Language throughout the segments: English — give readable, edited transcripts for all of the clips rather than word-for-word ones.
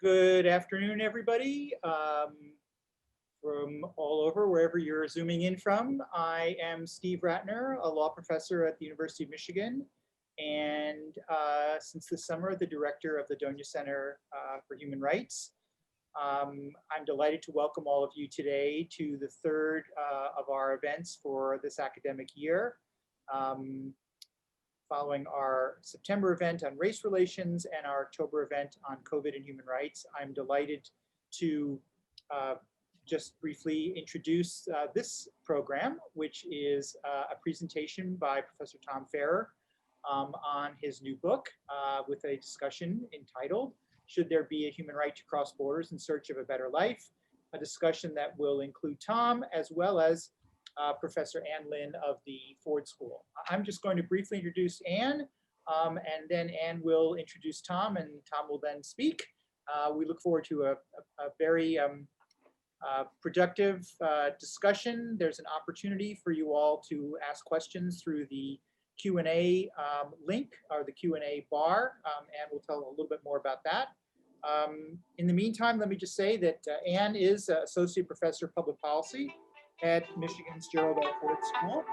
Good afternoon, everybody. From all over, wherever you're zooming in from. I am Steve Ratner, a law professor at the University of Michigan, and since this summer, the director of the Donia Center for Human Rights. I'm delighted to welcome all of you today to the third of our events for this academic year. Following our September event on race relations and our October event on COVID and human rights, I'm delighted to just briefly introduce this program, which is a presentation by Professor Tom Farrer on his new book with a discussion entitled, "Should There Be a Human Right to Cross Borders in Search of a Better Life?" A discussion that will include Tom as well as Professor Ann Lin of the Ford School. I'm just going to briefly introduce Ann, and then Ann will introduce Tom, and Tom will then speak. We look forward to a very productive discussion. There's an opportunity for you all to ask questions through the Q&A link or the Q&A bar, and we'll tell a little bit more about that. In the meantime, let me just say that Ann is Associate Professor of Public Policy at Michigan's Gerald Ford School.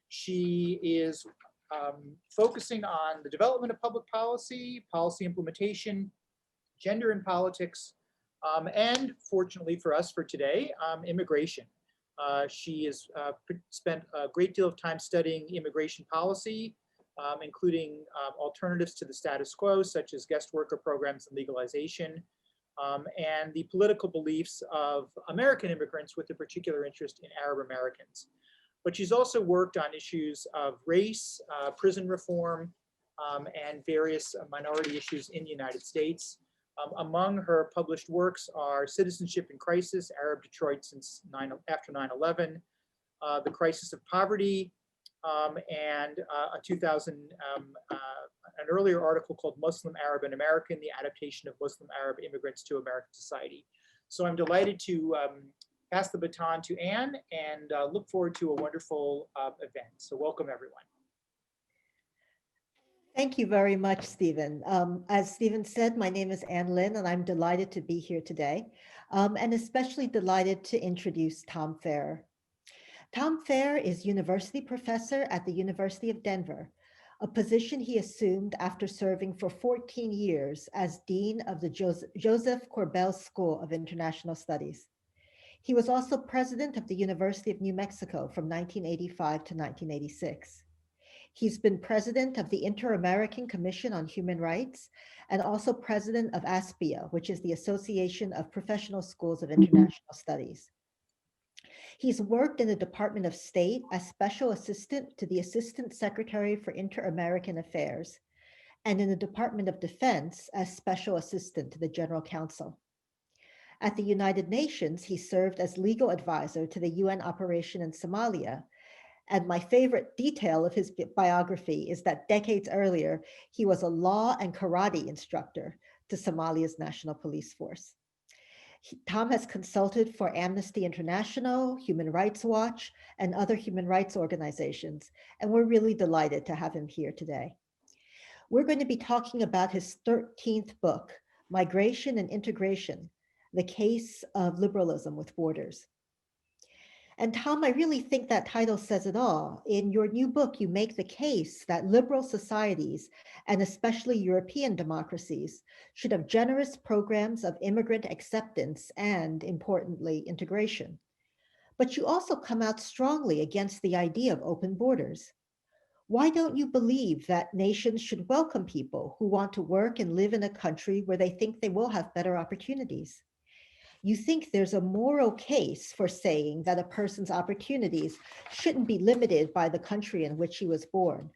She is focusing on the development of public policy, policy implementation, gender and politics, and fortunately for us for today, immigration. She has spent a great deal of time studying immigration policy, including alternatives to the status quo, such as guest worker programs and legalization, and the political beliefs of American immigrants with a particular interest in Arab Americans. But she's also worked on issues of race, prison reform, and various minority issues in the United States. Among her published works are Citizenship in Crisis, Arab Detroit since after 9/11, The Crisis of Poverty, and an earlier article called Muslim, Arab, and American, the adaptation of Muslim Arab immigrants to American society. So I'm delighted to pass the baton to Ann and look forward to a wonderful event. So welcome, everyone. Thank you very much, Stephen. As Stephen said, my name is Ann Lin, and I'm delighted to be here today, and especially delighted to introduce Tom Farrer. Tom Farrer is university professor at the University of Denver, a position he assumed after serving for 14 years as dean of the Josef Korbel School of International Studies. He was also president of the University of New Mexico from 1985 to 1986. He's been president of the Inter-American Commission on Human Rights and also president of ASPIA, which is the Association of Professional Schools of International Studies. He's worked in the Department of State as Special Assistant to the Assistant Secretary for Inter-American Affairs, and in the Department of Defense as Special Assistant to the General Counsel. At the United Nations, he served as legal advisor to the UN operation in Somalia. And my favorite detail of his biography is that decades earlier, he was a law and karate instructor to Somalia's National Police Force. Tom has consulted for Amnesty International, Human Rights Watch, and other human rights organizations, and we're really delighted to have him here today. We're going to be talking about his 13th book, Migration and Integration, The Case of Liberalism with Borders. And Tom, I really think that title says it all. In your new book, you make the case that liberal societies, and especially European democracies, should have generous programs of immigrant acceptance and, importantly, integration. But you also come out strongly against the idea of open borders. Why don't you believe that nations should welcome people who want to work and live in a country where they think they will have better opportunities? You think there's a moral case for saying that a person's opportunities shouldn't be limited by the country in which he was born.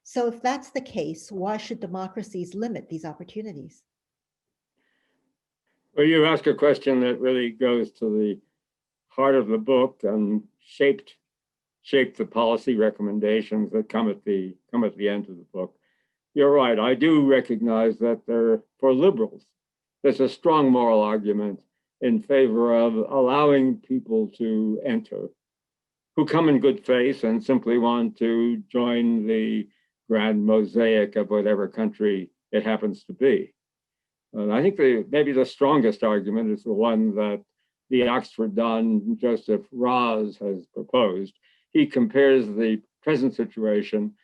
So if that's the case, why should democracies limit these opportunities? Well, you ask a question that really goes to the heart of the book and shaped the policy recommendations that come at the end of the book. You're right, I do recognize that for liberals, there's a strong moral argument in favor of allowing people to enter who come in good faith and simply want to join the grand mosaic of whatever country it happens to be. And I think maybe the strongest argument is the one that the Oxford Don Josef Raz has proposed. He compares the present situation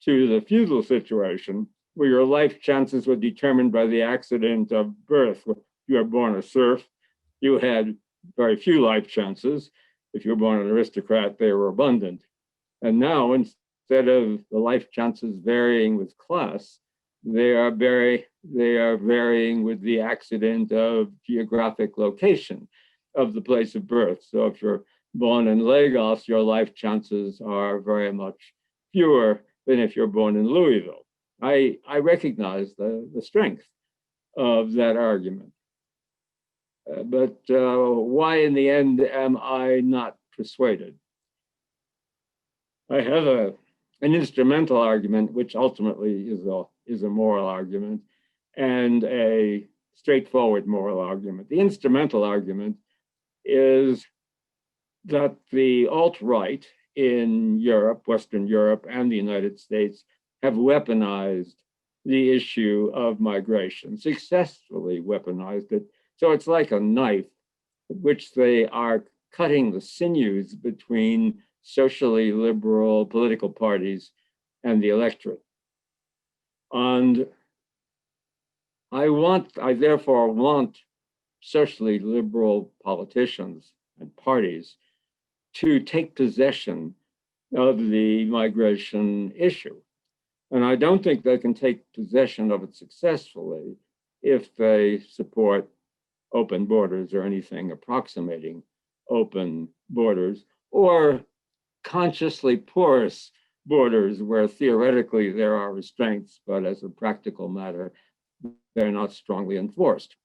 to the feudal situation, where your life chances were determined by the accident of birth. If you were born a serf, you had very few life chances. If you were born an aristocrat, they were abundant. And now, instead of the life chances varying with class, they are varying with the accident of geographic location of the place of birth. So if you're born in Lagos, your life chances are very much fewer than if you're born in Louisville. I recognize the strength of that argument. But why in the end am I not persuaded? I have an instrumental argument, which ultimately is a moral argument, and a straightforward moral argument. The instrumental argument is that the alt-right in Europe, Western Europe, and the United States have weaponized the issue of migration, successfully weaponized it. So it's like a knife at which they are cutting the sinews between socially liberal political parties and the electorate. And I therefore want socially liberal politicians and parties to take possession of the migration issue. And I don't think they can take possession of it successfully if they support open borders or anything approximating open borders, or consciously porous borders where theoretically there are restraints, but as a practical matter, they're not strongly enforced.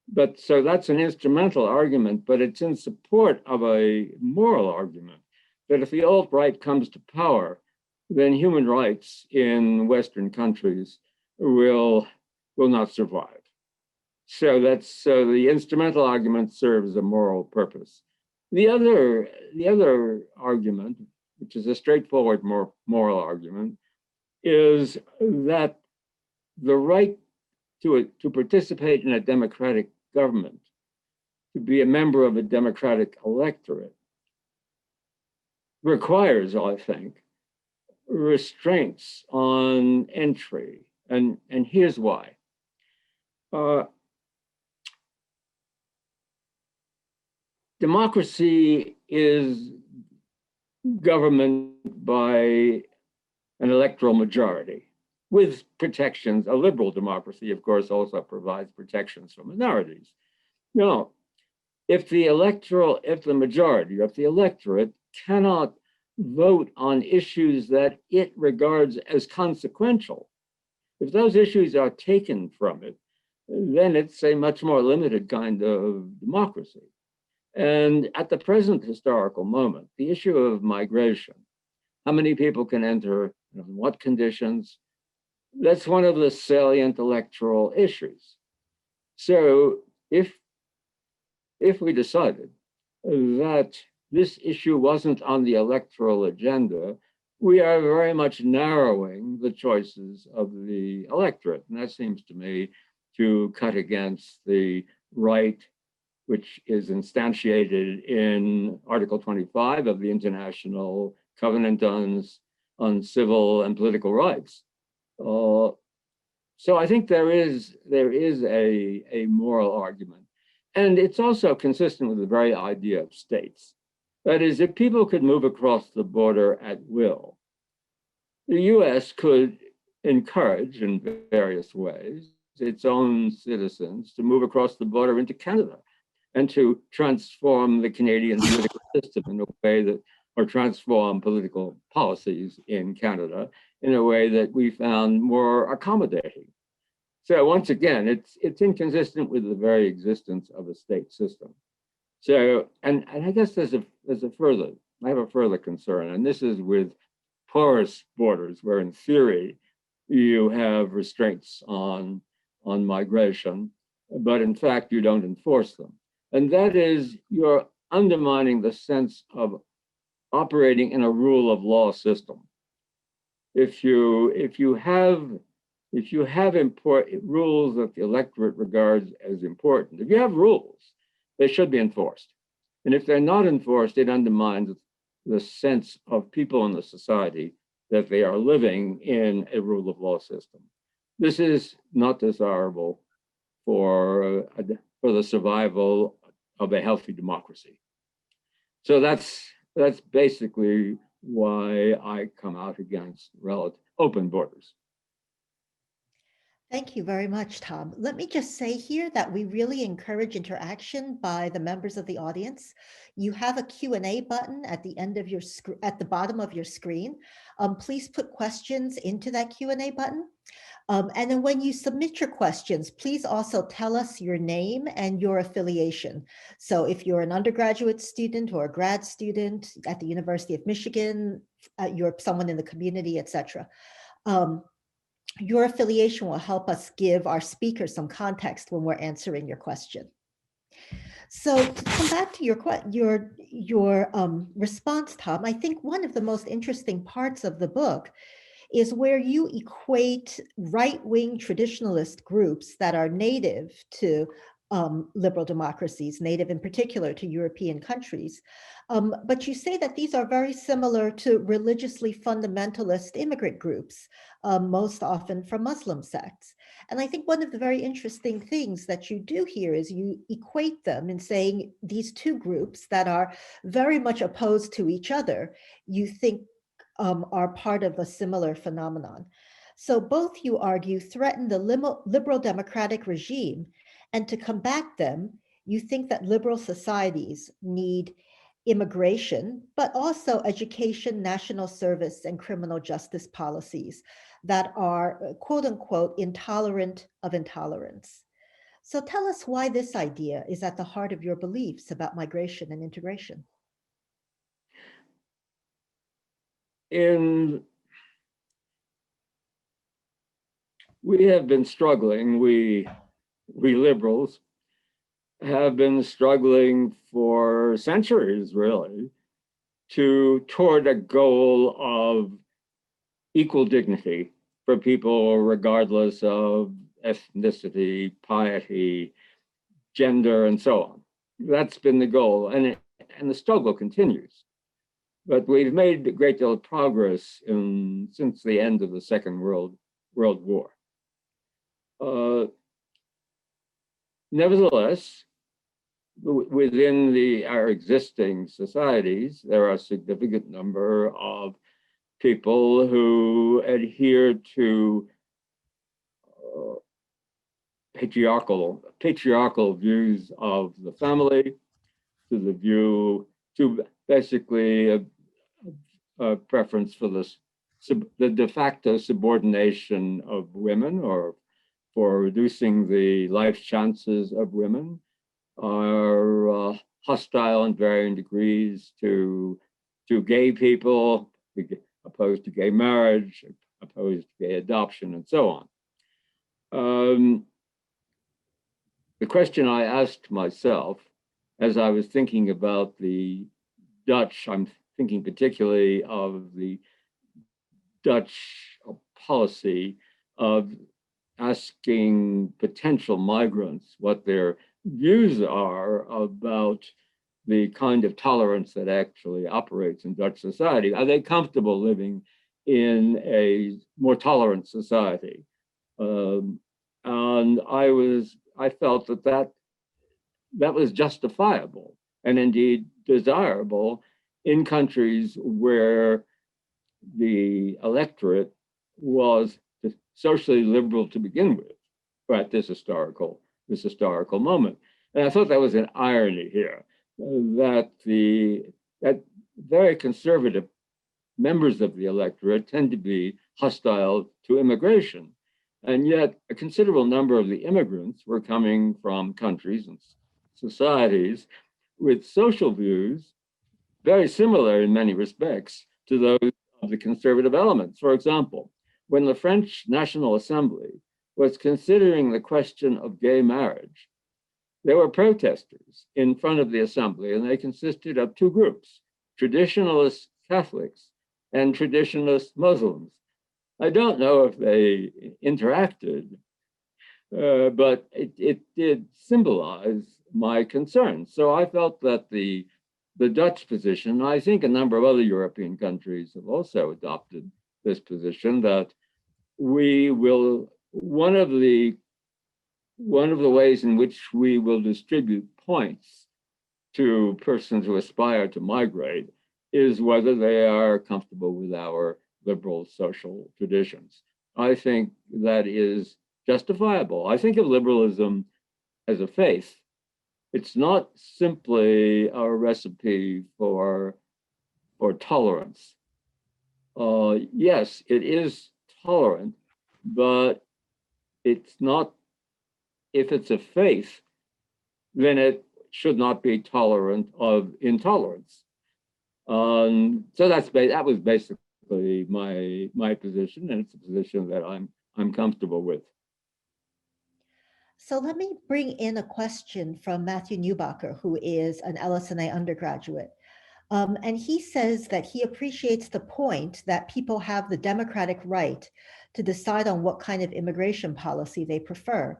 But so that's an instrumental argument, but it's in support of a moral argument that if the alt-right comes to power, then human rights in Western countries will not survive. So the instrumental argument serves a moral purpose. The other argument, which is a straightforward moral argument, is that the right to participate in a democratic government, to be a member of a democratic electorate, requires, I think, restraints on entry. And here's why. Democracy is government by an electoral majority with protections. A liberal democracy, of course, also provides protections for minorities. Now, if the majority, if the electorate cannot vote on issues that it regards as consequential, if those issues are taken from it, then it's a much more limited kind of democracy. And at the present historical moment, the issue of migration, how many people can enter, on what conditions, that's one of the salient electoral issues. So if we decided that this issue wasn't on the electoral agenda, we are very much narrowing the choices of the electorate. And that seems to me to cut against the right which is instantiated in Article 25 of the International Covenant on Civil and Political Rights. So I think there is a moral argument. And it's also consistent with the very idea of states. That is, if people could move across the border at will, the US could encourage in various ways its own citizens to move across the border into Canada and to transform the Canadian political system in a way that, or transform political policies in Canada in a way that we found more accommodating. So once again, it's inconsistent with the very existence of a state system. So, and I guess I have a further concern, and this is with porous borders, where in theory you have restraints on migration, but in fact you don't enforce them. And that is, you're undermining the sense of operating in a rule of law system. If you have if you have rules that the electorate regards as important, if you have rules, they should be enforced. And if they're not enforced, it undermines the sense of people in the society that they are living in a rule of law system. This is not desirable for the survival of a healthy democracy. So that's basically why I come out against open borders. Thank you very much, Tom. Let me just say here that we really encourage interaction by the members of the audience. You have a Q&A button at the end of your at the bottom of your screen. Please put questions into that Q&A button. And then when you submit your questions, please also tell us your name and your affiliation. So if you're an undergraduate student or a grad student at the University of Michigan, you're someone in the community, etc. Your affiliation will help us give our speakers some context when we're answering your question. So to come back to your response, Tom, I think one of the most interesting parts of the book is where you equate right-wing traditionalist groups that are native to liberal democracies, native in particular to European countries. But you say that these are very similar to religiously fundamentalist immigrant groups, most often from Muslim sects. And I think one of the very interesting things that you do here is you equate them in saying these two groups that are very much opposed to each other, you think are part of a similar phenomenon. So both, you argue, threaten the liberal democratic regime, and to combat them, you think that liberal societies need immigration, but also education, national service, and criminal justice policies that are, quote unquote, intolerant of intolerance. So tell us why this idea is at the heart of your beliefs about migration and integration. We have been struggling, we liberals have been struggling for centuries, really, toward a goal of equal dignity for people regardless of ethnicity, piety, gender, and so on. That's been the goal, and the struggle continues. But we've made a great deal of progress since the end of the Second World War. Nevertheless, within our existing societies, there are a significant number of people who adhere to patriarchal views of the family, to basically a preference for the de facto subordination of women, or for reducing the life chances of women, are hostile in varying degrees to gay people, opposed to gay marriage, opposed to gay adoption, and so on. The question I asked myself as I was thinking about the Dutch, I'm thinking particularly of the Dutch policy of asking potential migrants what their views are about the kind of tolerance that actually operates in Dutch society. Are they comfortable living in a more tolerant society? And I felt that was justifiable and indeed desirable in countries where the electorate was socially liberal to begin with, at this historical moment. And I thought that was an irony here, that very conservative members of the electorate tend to be hostile to immigration. And yet a considerable number of the immigrants were coming from countries and societies with social views very similar in many respects to those of the conservative elements. For example, when the French National Assembly was considering the question of gay marriage, there were protesters in front of the assembly, and they consisted of two groups, traditionalist Catholics and traditionalist Muslims. I don't know if they interacted, but it did symbolize my concerns. So I felt that the Dutch position, I think a number of other European countries have also adopted this position, that we will, one of the ways in which we will distribute points to persons who aspire to migrate is whether they are comfortable with our liberal social traditions. I think that is justifiable. I think of liberalism as a faith. It's not simply a recipe for tolerance. Yes, it is tolerant, but it's not, if it's a faith, then it should not be tolerant of intolerance. So that was basically my position, and it's a position that I'm comfortable with. So let me bring in a question from Matthew Newbacher, who is an LSNA undergraduate. And he says that he appreciates the point that people have the democratic right to decide on what kind of immigration policy they prefer,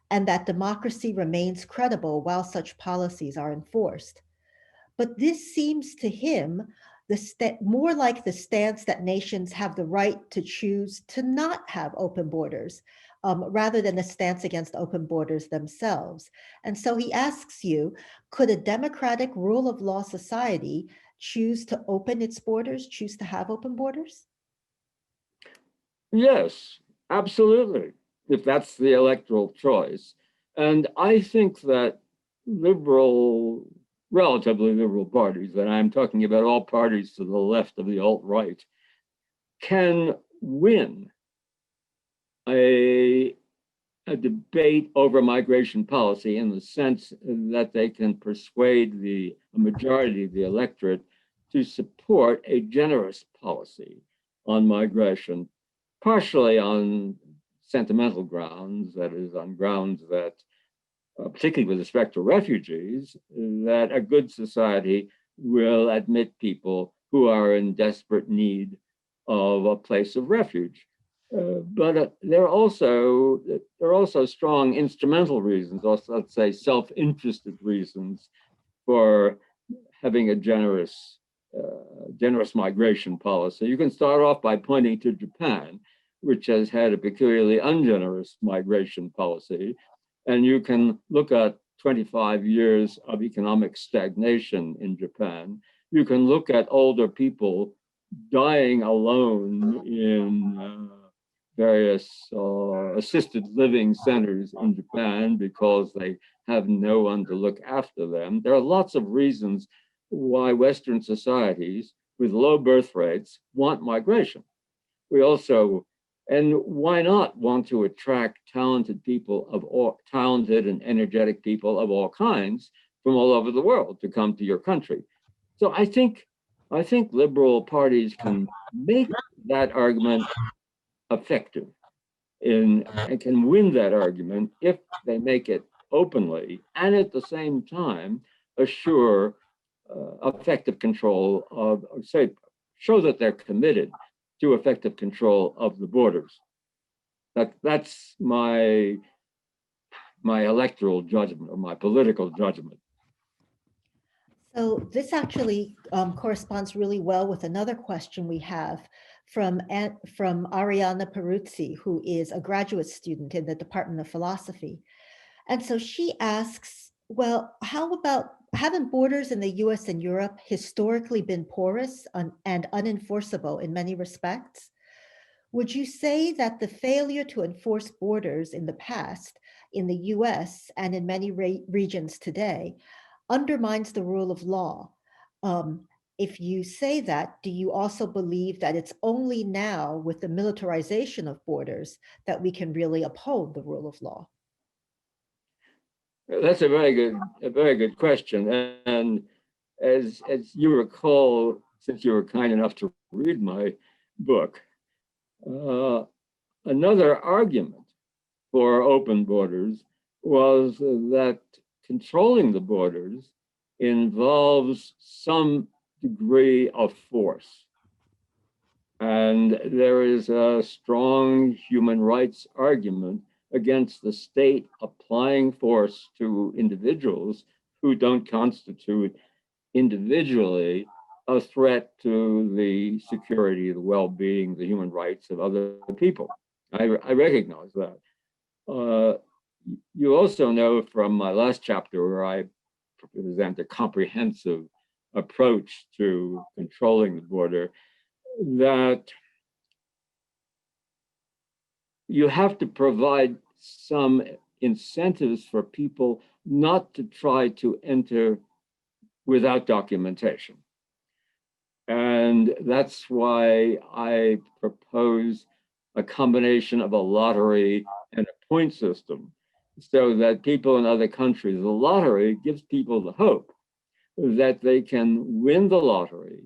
and that democracy remains credible while such policies are enforced. But this seems to him more like the stance that nations have the right to choose to not have open borders, rather than a stance against open borders themselves. And so he asks you, could a democratic rule of law society choose to open its borders, choose to have open borders? Yes, absolutely, if that's the electoral choice. And I think that relatively liberal parties, and I'm talking about all parties to the left of the alt-right, can win a debate over migration policy in the sense that they can persuade a majority of the electorate to support a generous policy on migration, partially on sentimental grounds, that is, on grounds that, particularly with respect to refugees, that a good society will admit people who are in desperate need of a place of refuge. But there are also strong instrumental reasons, also, let's say, self-interested reasons for having a generous migration policy. You can start off by pointing to Japan, which has had a peculiarly ungenerous migration policy. And you can look at 25 years of economic stagnation in Japan. You can look at older people dying alone in various assisted living centers in Japan because they have no one to look after them. There are lots of reasons why Western societies with low birth rates want migration. We also, and why not want to attract talented and energetic people of all kinds from all over the world to come to your country. So I think liberal parties can make that argument effective and can win that argument if they make it openly and at the same time assure effective control of, or say, show that they're committed to effective control of the borders. That's my electoral judgment or my political judgment. So this actually corresponds really well with another question we have from Ariana Peruzzi, who is a graduate student in the Department of Philosophy. And so she asks, well, how about, haven't borders in the US and Europe historically been porous and unenforceable in many respects? Would you say that the failure to enforce borders in the past in the US and in many regions today undermines the rule of law? If you say that, do you also believe that it's only now with the militarization of borders that we can really uphold the rule of law? That's a very good question. And as you recall, since you were kind enough to read my book, another argument for open borders was that controlling the borders involves some degree of force. And there is a strong human rights argument against the state applying force to individuals who don't constitute individually a threat to the security, the well-being, the human rights of other people. I recognize that. You also know from my last chapter where I present a comprehensive approach to controlling the border that you have to provide some incentives for people not to try to enter without documentation. And that's why I propose a combination of a lottery and a point system, so that people in other countries, the lottery gives people the hope that they can win the lottery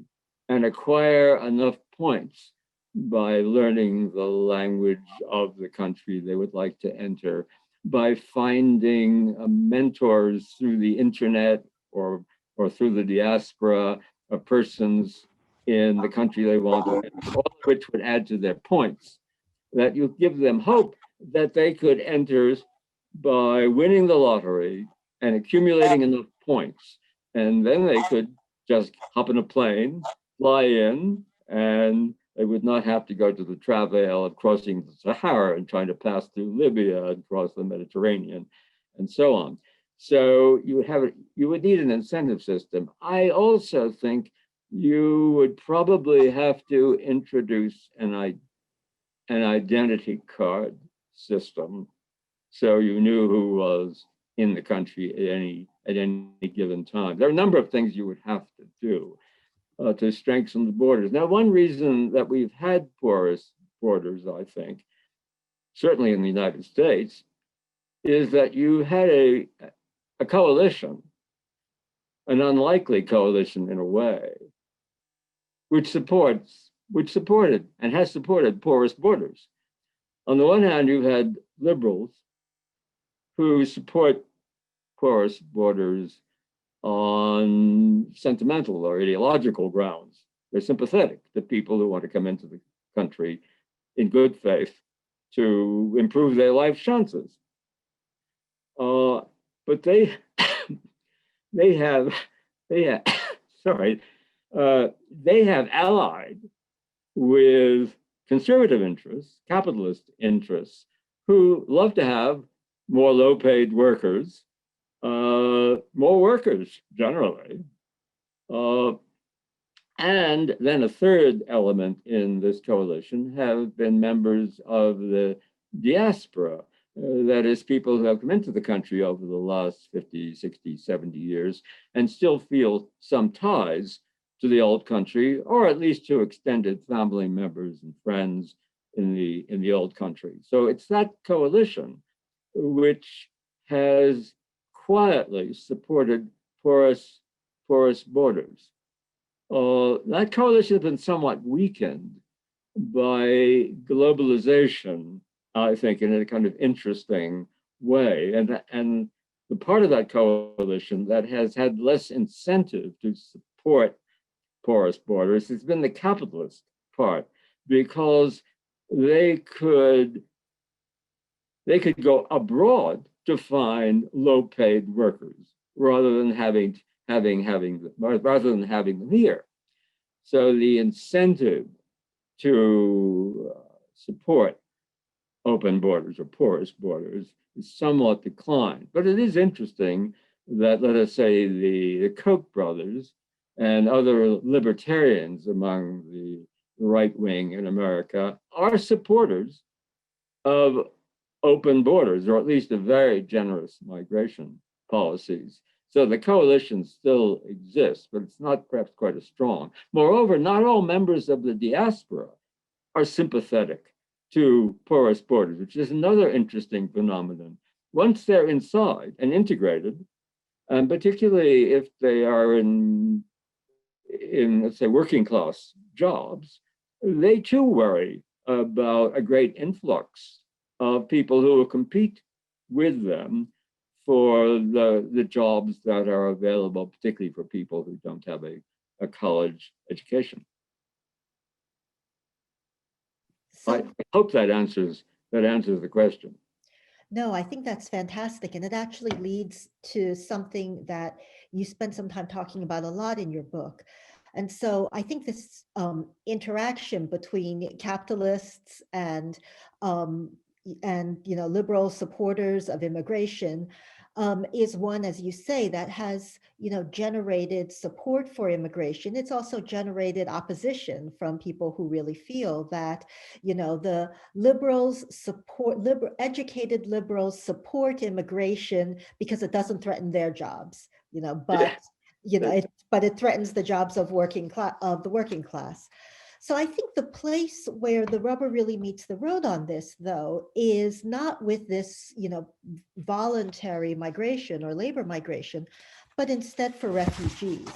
and acquire enough points by learning the language of the country they would like to enter, by finding mentors through the internet or through the diaspora of persons in the country they want to enter, all of which would add to their points, that you give them hope that they could enter by winning the lottery and accumulating enough points. And then they could just hop in a plane, fly in, and they would not have to go to the travail of crossing the Sahara and trying to pass through Libya and cross the Mediterranean and so on. So you would need an incentive system. I also think you would probably have to introduce an identity card system, so you knew who was in the country at any given time. There are a number of things you would have to do to strengthen the borders. Now, one reason that we've had porous borders, I think, certainly in the United States, is that you had a coalition, an unlikely coalition in a way, which supported and has supported porous borders. On the one hand, you've had liberals who support porous borders on sentimental or ideological grounds. They're sympathetic to people who want to come into the country in good faith to improve their life chances. But they have allied with conservative interests, capitalist interests, who love to have more low-paid workers, more workers generally. And then a third element in this coalition have been members of the diaspora, that is, people who have come into the country over the last 50, 60, 70 years and still feel some ties to the old country, or at least to extended family members and friends in the old country. So it's that coalition which has quietly supported porous borders. That coalition has been somewhat weakened by globalization, I think, in a kind of interesting way. And the part of that coalition that has had less incentive to support porous borders has been the capitalist part, because they could go abroad to find low-paid workers rather than having them here. So the incentive to support open borders or porous borders is somewhat declined. But it is interesting that, let us say, the Koch brothers and other libertarians among the right wing in America are supporters of open borders, or at least of very generous migration policies. So the coalition still exists, but it's not perhaps quite as strong. Moreover, not all members of the diaspora are sympathetic to porous borders, which is another interesting phenomenon. Once they're inside and integrated, and particularly if they are in let's say, working class jobs, they too worry about a great influx of people who will compete with them for the jobs that are available, particularly for people who don't have a college education. I hope that answers the question. No, I think that's fantastic. And it actually leads to something that you spend some time talking about a lot in your book. And so I think this interaction between capitalists and liberal supporters of immigration is one, as you say, that has generated support for immigration. It's also generated opposition from people who really feel that the liberals support educated liberals support immigration because it doesn't threaten their jobs, but it threatens the jobs of the working class. So I think the place where the rubber really meets the road on this, though, is not with this, voluntary migration or labor migration, but instead for refugees.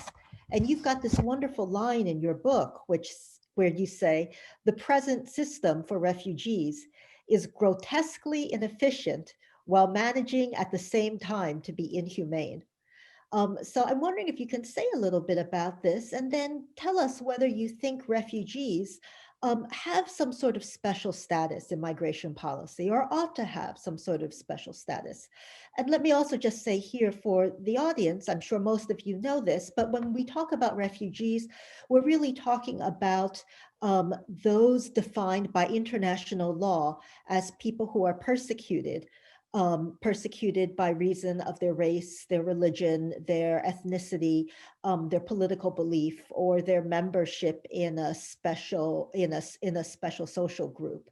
And you've got this wonderful line in your book, where you say, the present system for refugees is grotesquely inefficient while managing at the same time to be inhumane. So I'm wondering if you can say a little bit about this and then tell us whether you think refugees have some sort of special status in migration policy or ought to have some sort of special status. And let me also just say here for the audience, I'm sure most of you know this, but when we talk about refugees, we're really talking about those defined by international law as people who are persecuted by reason of their race, their religion, their ethnicity, their political belief, or their membership in a special social group.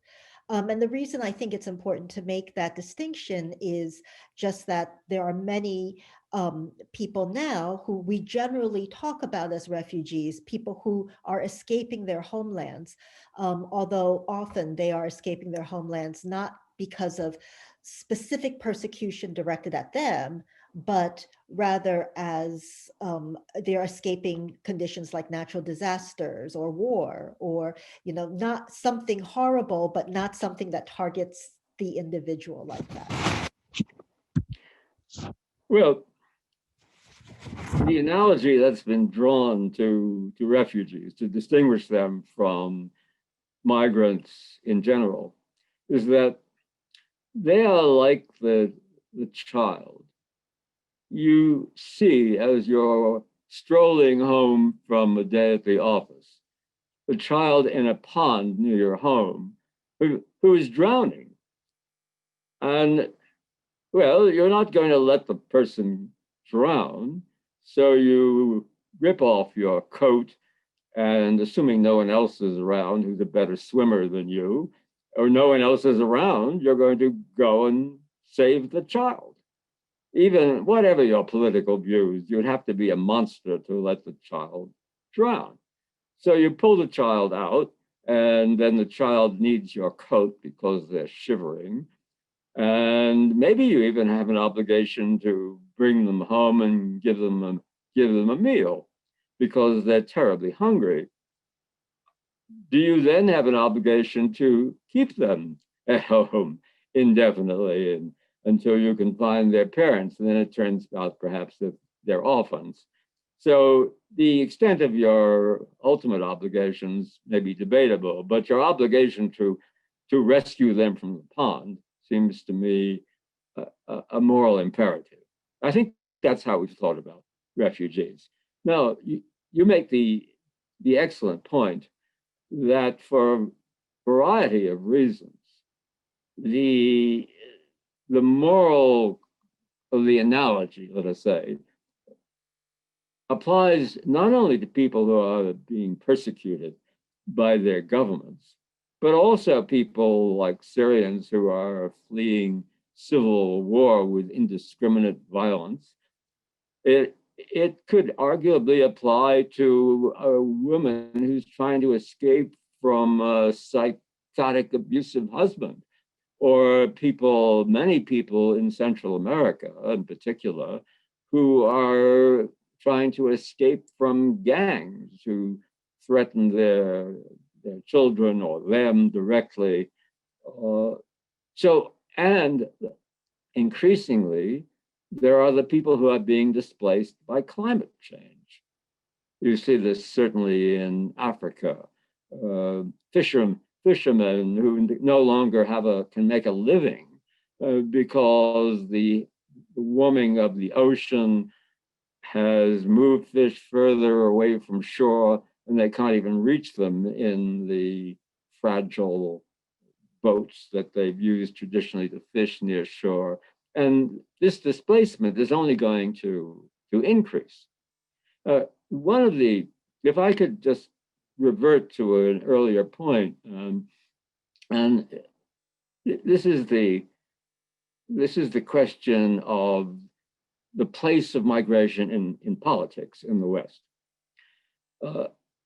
And the reason I think it's important to make that distinction is just that there are many people now who we generally talk about as refugees, people who are escaping their homelands, although often they are escaping their homelands not because of specific persecution directed at them, but rather as they're escaping conditions like natural disasters or war, or not something horrible, but not something that targets the individual like that. Well, the analogy that's been drawn to refugees to distinguish them from migrants in general is that they are like the child you see as you're strolling home from a day at the office, the child in a pond near your home who is drowning. And well, you're not going to let the person drown, so you rip off your coat, and assuming no one else is around who's a better swimmer than you, or no one else is around, you're going to go and save the child. Even whatever your political views, you'd have to be a monster to let the child drown. So you pull the child out, and then the child needs your coat because they're shivering. And maybe you even have an obligation to bring them home and give them a meal because they're terribly hungry. Do you then have an obligation to keep them at home indefinitely and until you can find their parents? And then it turns out perhaps that they're orphans. So the extent of your ultimate obligations may be debatable, but your obligation to rescue them from the pond seems to me a moral imperative. I think that's how we've thought about refugees. Now, you make the excellent point that for a variety of reasons, the moral of the analogy, let us say, applies not only to people who are being persecuted by their governments, but also people like Syrians who are fleeing civil war with indiscriminate violence. It could arguably apply to a woman who's trying to escape from a psychotic, abusive husband, or many people in Central America in particular, who are trying to escape from gangs who threaten their children or them directly. And increasingly, there are the people who are being displaced by climate change. You see this certainly in Africa. Fishermen fishermen who no longer can make a living because the warming of the ocean has moved fish further away from shore, and they can't even reach them in the fragile boats that they've used traditionally to fish near shore. And this displacement is only going to increase. If I could just revert to an earlier point, and this is the question of the place of migration in politics in the West.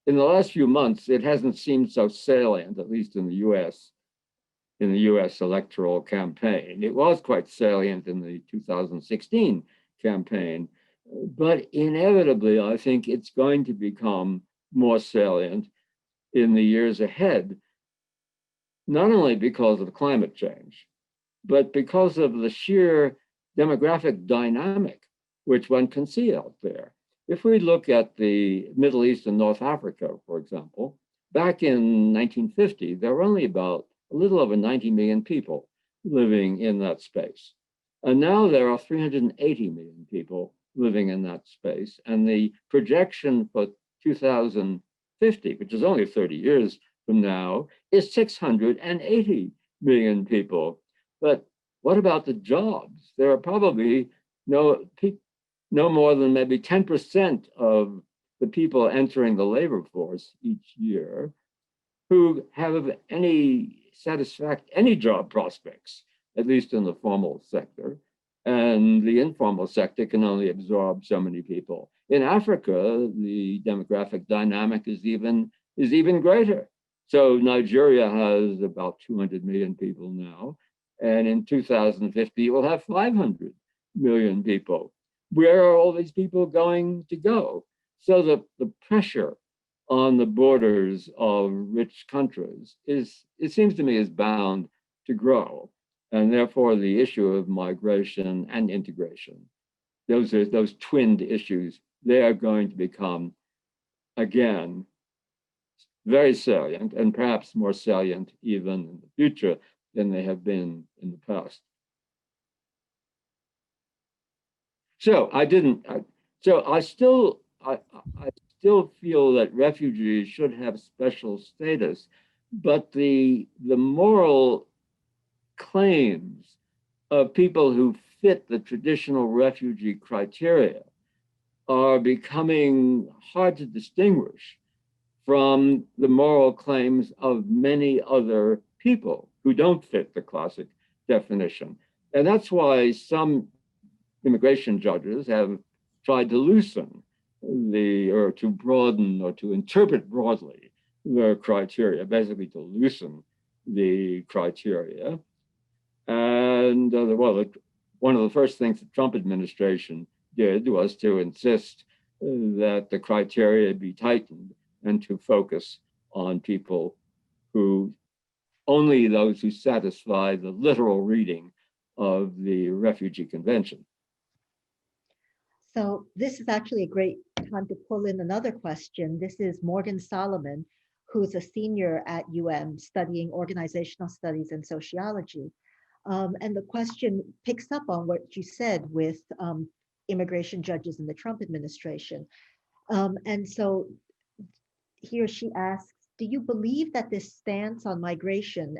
In the last few months, it hasn't seemed so salient, at least in the US electoral campaign. It was quite salient in the 2016 campaign, but inevitably, I think it's going to become more salient in the years ahead, not only because of climate change, but because of the sheer demographic dynamic which one can see out there. If we look at the Middle East and North Africa, for example, back in 1950, there were only about a little over 90 million people living in that space. And now there are 380 million people living in that space. And the projection for 2050, which is only 30 years from now, is 680 million people. But what about the jobs? There are probably no more than maybe 10% of the people entering the labor force each year who have any job prospects, at least in the formal sector. And the informal sector can only absorb so many people. In Africa, the demographic dynamic is even greater. So Nigeria has about 200 million people now. And in 2050, it will have 500 million people. Where are all these people going to go? So the pressure on the borders of rich countries it seems to me, is bound to grow. And therefore, the issue of migration and integration, those twinned issues, they are going to become, again, very salient, and perhaps more salient even in the future than they have been in the past. So I still feel that refugees should have special status, but the moral claims of people who fit the traditional refugee criteria are becoming hard to distinguish from the moral claims of many other people who don't fit the classic definition. And that's why some immigration judges have tried to loosen or to broaden or to interpret broadly the criteria, basically to loosen the criteria. And one of the first things the Trump administration did was to insist that the criteria be tightened and to focus on people only those who satisfy the literal reading of the Refugee Convention. So this is actually a great time to pull in another question. This is Morgan Solomon, who's a senior at studying organizational studies and sociology. And the question picks up on what you said with immigration judges in the Trump administration. And so he or she asks, do you believe that this stance on migration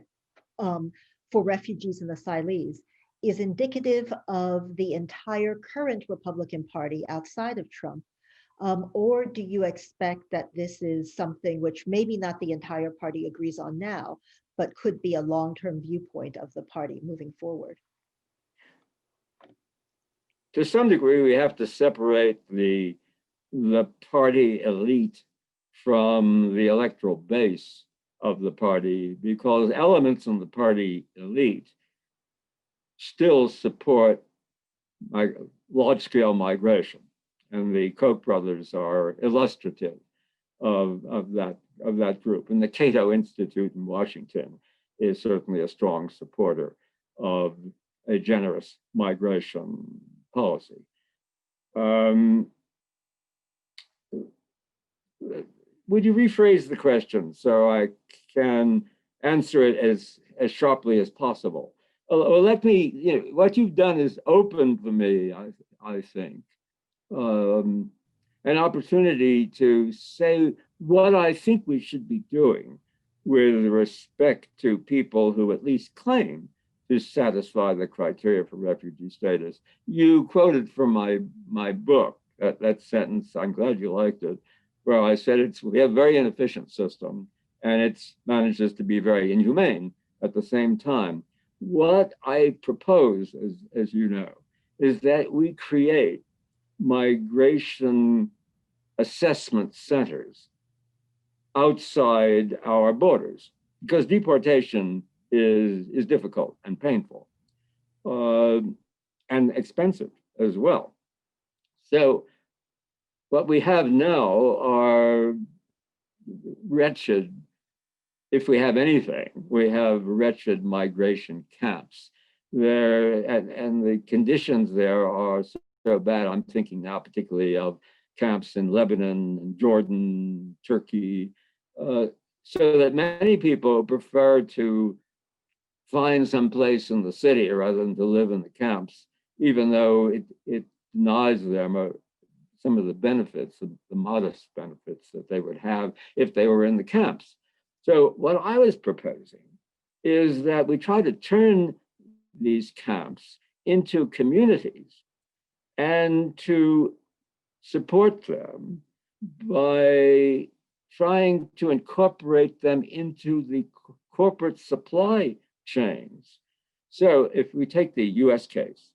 for refugees and asylees is indicative of the entire current Republican Party outside of Trump? Or do you expect that this is something which maybe not the entire party agrees on now, but could be a long-term viewpoint of the party moving forward? To some degree, we have to separate the party elite from the electoral base of the party, because elements in the party elite still support large-scale migration. And the Koch brothers are illustrative of that group. And the Cato Institute in Washington is certainly a strong supporter of a generous migration policy. Would you rephrase the question so I can answer it as sharply as possible. Well, let me, what you've done is opened for me, I think, an opportunity to say what I think we should be doing with respect to people who at least claim to satisfy the criteria for refugee status. You quoted from my book, that sentence, I'm glad you liked it, where I said we have a very inefficient system and it manages to be very inhumane at the same time. What I propose, as you know, is that we create migration assessment centers outside our borders, because deportation is difficult and painful and expensive as well. So what we have now are wretched, if we have anything, we have wretched migration camps there, and the conditions there are so bad. I'm thinking now particularly of camps in Lebanon and Jordan, Turkey, so that many people prefer to find some place in the city rather than to live in the camps, even though it denies them some of the benefits, the modest benefits that they would have if they were in the camps. So what I was proposing is that we try to turn these camps into communities and to support them by trying to incorporate them into the corporate supply chains. So if we take the US case,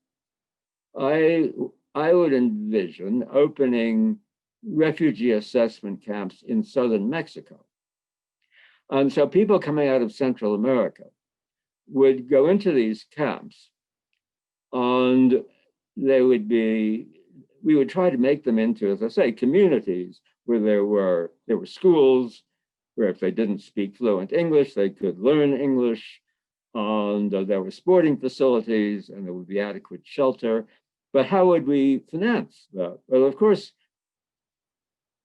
I would envision opening refugee assessment camps in southern Mexico. And so people coming out of Central America would go into these camps, and we would try to make them into, as I say, communities where there were schools where if they didn't speak fluent English, they could learn English, and there were sporting facilities, and there would be adequate shelter. But how would we finance that? Well, of course,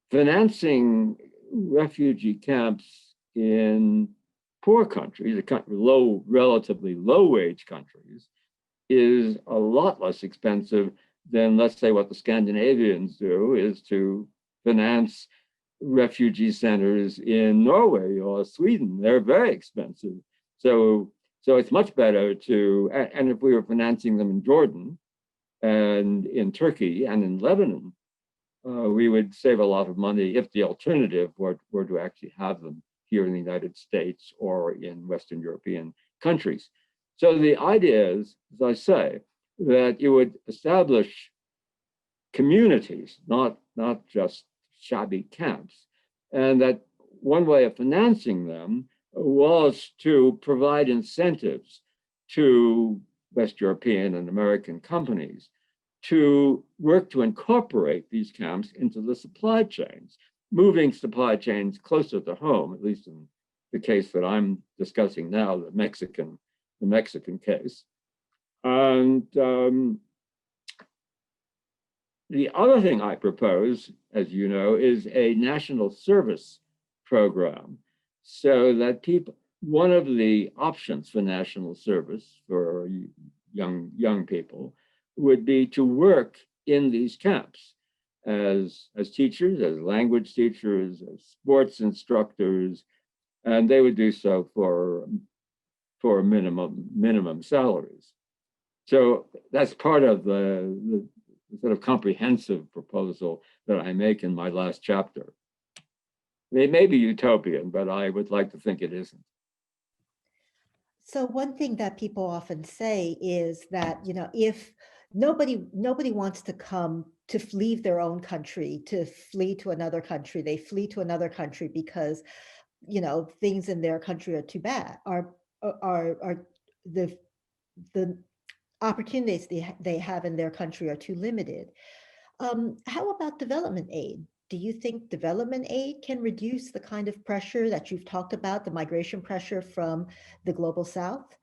financing refugee camps in poor countries, relatively low-wage countries, is a lot less expensive than, let's say, what the Scandinavians do, is to finance refugee centers in Norway or Sweden. They're very expensive. So it's much better to, and if we were financing them in Jordan and in Turkey and in Lebanon, we would save a lot of money if the alternative were to actually have them here in the United States or in Western European countries. So the idea is, as I say, that you would establish communities, not just shabby camps, and that one way of financing them was to provide incentives to West European and American companies to work to incorporate these camps into the supply chains, moving supply chains closer to home, at least in the case that I'm discussing now, the Mexican case. And the other thing I propose, as you know, is a national service program, so that one of the options for national service for young people would be to work in these camps as teachers, as language teachers, as sports instructors, and they would do so for minimum salaries. So that's part of the sort of comprehensive proposal that I make in my last chapter. It may be utopian, but I would like to think it isn't. So one thing that people often say is that, if nobody wants to come to leave their own country, to flee to another country, they flee to another country because, things in their country are too bad, are the opportunities they have in their country are too limited. How about development aid? Do you think development aid can reduce the kind of pressure that you've talked about, the migration pressure from the global South?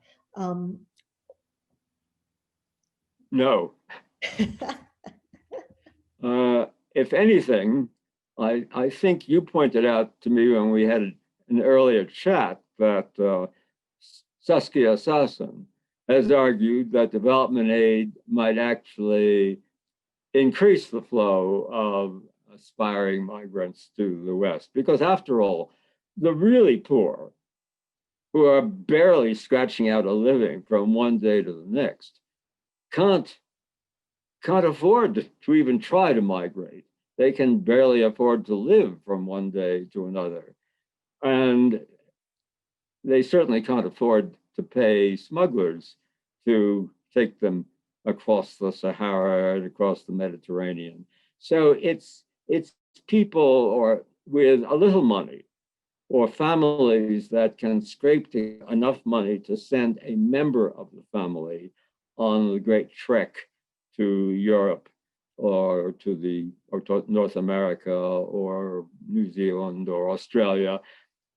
No. If anything, I think you pointed out to me when we had an earlier chat that Saskia Sassen has argued that development aid might actually increase the flow of aspiring migrants to the West. Because after all, the really poor, who are barely scratching out a living from one day to the next, can't afford to even try to migrate. They can barely afford to live from one day to another. And they certainly can't afford to pay smugglers to take them across the Sahara and across the Mediterranean. So it's people or with a little money or families that can scrape enough money to send a member of the family on the great trek to Europe or to North America or New Zealand or Australia.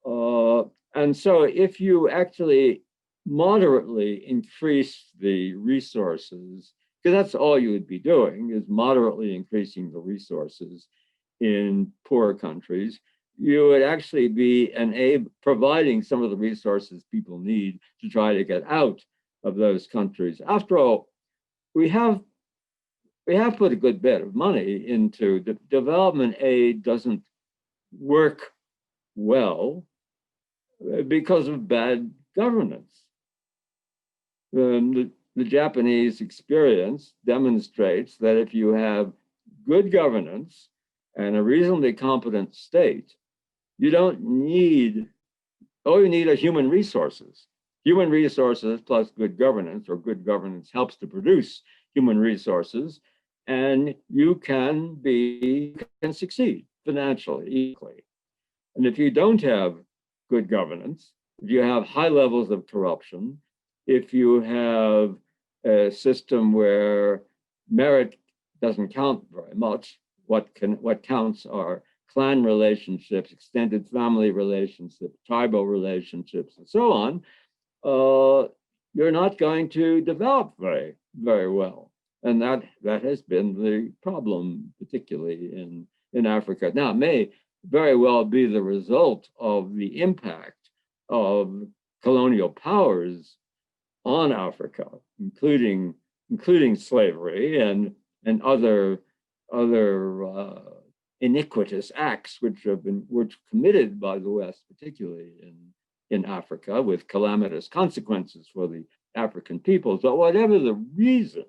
And so if you actually moderately increase the resources, because that's all you would be doing is moderately increasing the resources in poorer countries, you would actually be providing some of the resources people need to try to get out of those countries. After all, we have put a good bit of money into development aid. Doesn't work well because of bad governance. The Japanese experience demonstrates that if you have good governance and a reasonably competent state, all you need are human resources. Human resources plus good governance, or good governance helps to produce human resources, and you can succeed financially equally. And if you don't have good governance, if you have high levels of corruption, if you have a system where merit doesn't count very much, what counts are clan relationships, extended family relationships, tribal relationships, and so on, you're not going to develop very, very well. And that has been the problem, particularly in Africa. Now, it may very well be the result of the impact of colonial powers on Africa, including slavery and other iniquitous acts which were committed by the West, particularly in Africa, with calamitous consequences for the African peoples. But whatever the reason,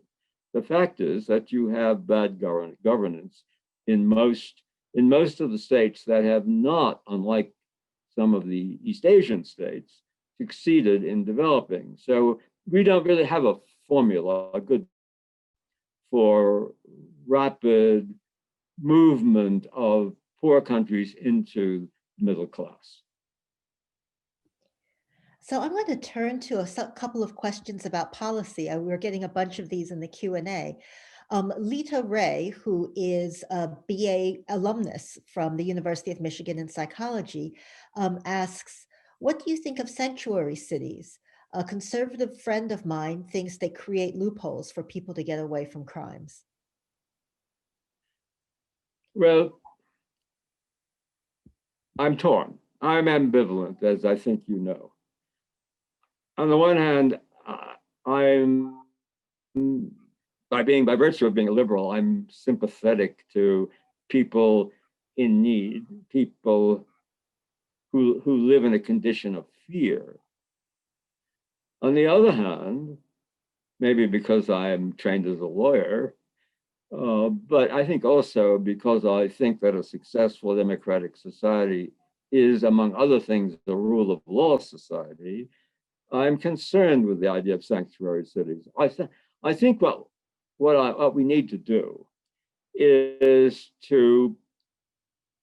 the fact is that you have bad governance in most of the states that have not, unlike some of the East Asian states, succeeded in developing. So we don't really have a formula good for rapid movement of poor countries into middle class. So I'm going to turn to a couple of questions about policy. We're getting a bunch of these in the Q&A. Lita Ray, who is a BA alumnus from the University of Michigan in psychology, asks, what do you think of sanctuary cities? A conservative friend of mine thinks they create loopholes for people to get away from crimes. Well, I'm torn. I'm ambivalent, as I think you know. On the one hand, I'm, by virtue of being a liberal, I'm sympathetic to people in need, people who live in a condition of fear. On the other hand, maybe because I am trained as a lawyer, but I think also because I think that a successful democratic society is, among other things, the rule of law society, I'm concerned with the idea of sanctuary cities. I think what we need to do is to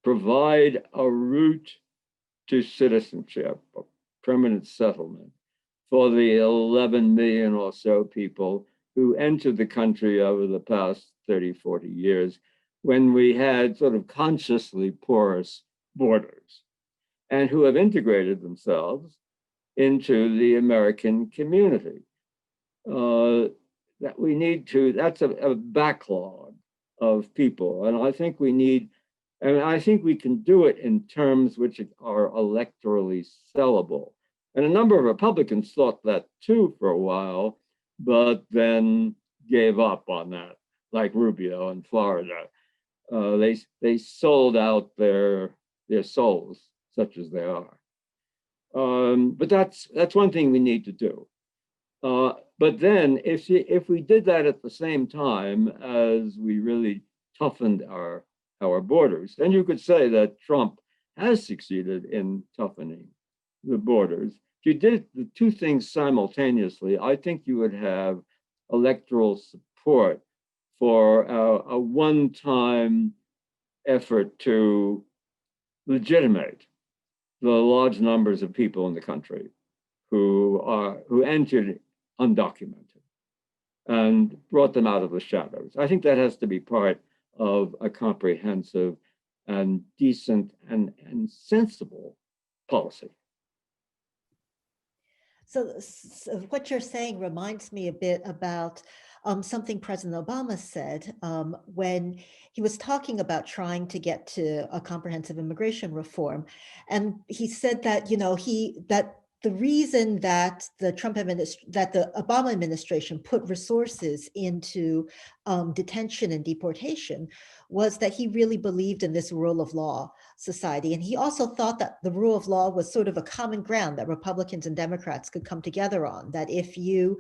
provide a route to citizenship, a permanent settlement, for the 11 million or so people who entered the country over the past 30, 40 years when we had sort of consciously porous borders, and who have integrated themselves into the American community. That's a backlog of people. And I think I think we can do it in terms which are electorally sellable. And a number of Republicans thought that too for a while, but then gave up on that, like Rubio in Florida. They sold out their souls, such as they are. But that's one thing we need to do. But then if we did that at the same time as we really toughened our borders, then you could say that Trump has succeeded in toughening the borders. If you did the two things simultaneously, I think you would have electoral support for a one-time effort to legitimate the large numbers of people in the country who entered undocumented and brought them out of the shadows. I think that has to be part of a comprehensive and decent and sensible policy. So what you're saying reminds me a bit about something President Obama said when he was talking about trying to get to a comprehensive immigration reform. And he said that, that the reason that the Obama administration put resources into detention and deportation was that he really believed in this rule of law society. And he also thought that the rule of law was sort of a common ground that Republicans and Democrats could come together on, that if you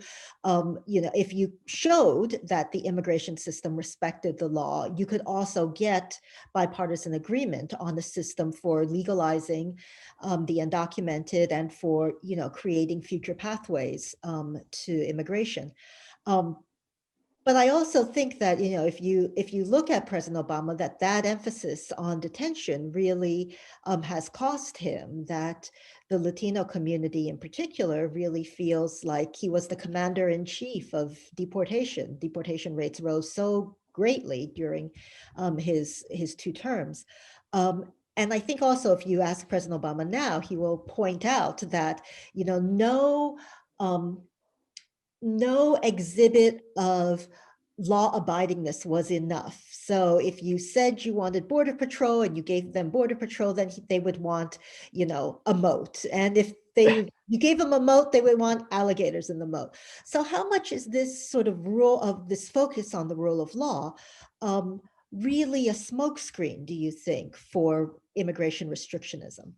showed that the immigration system respected the law, you could also get bipartisan agreement on the system for legalizing the undocumented and for, creating future pathways to immigration. But I also think that, if you look at President Obama, that emphasis on detention really has cost him, that the Latino community in particular really feels like he was the commander-in-chief of deportation. Deportation rates rose so greatly during his 2 terms. And I think also if you ask President Obama now, he will point out that, no exhibit of law abidingness was enough. So if you said you wanted Border Patrol and you gave them Border Patrol, then they would want, a moat. And if you gave them a moat, they would want alligators in the moat. So how much is this sort of this focus on the rule of law really a smokescreen, do you think, for immigration restrictionism?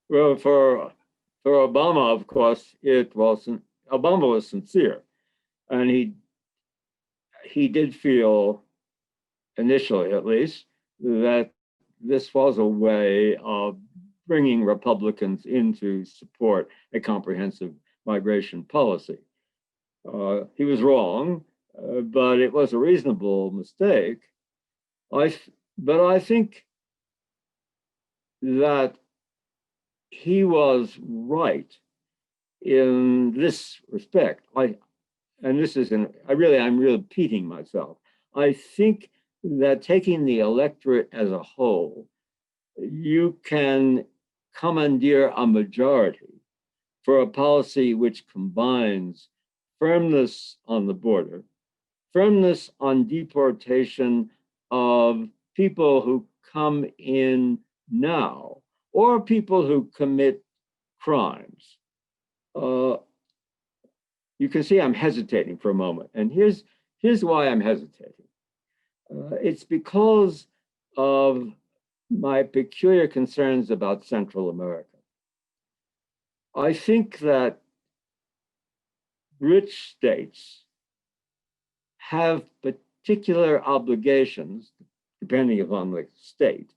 Well, for Obama, of course, Obama was sincere, and he did feel, initially at least, that this was a way of bringing Republicans in to support a comprehensive migration policy. He was wrong, but it was a reasonable mistake. But I think that he was right in this respect. I'm really repeating myself. I think that taking the electorate as a whole, you can commandeer a majority for a policy which combines firmness on the border, firmness on deportation of people who come in now, or people who commit crimes. You can see I'm hesitating for a moment, and here's why I'm hesitating. It's because of my peculiar concerns about Central America. I think that rich states have particular obligations, depending upon the state,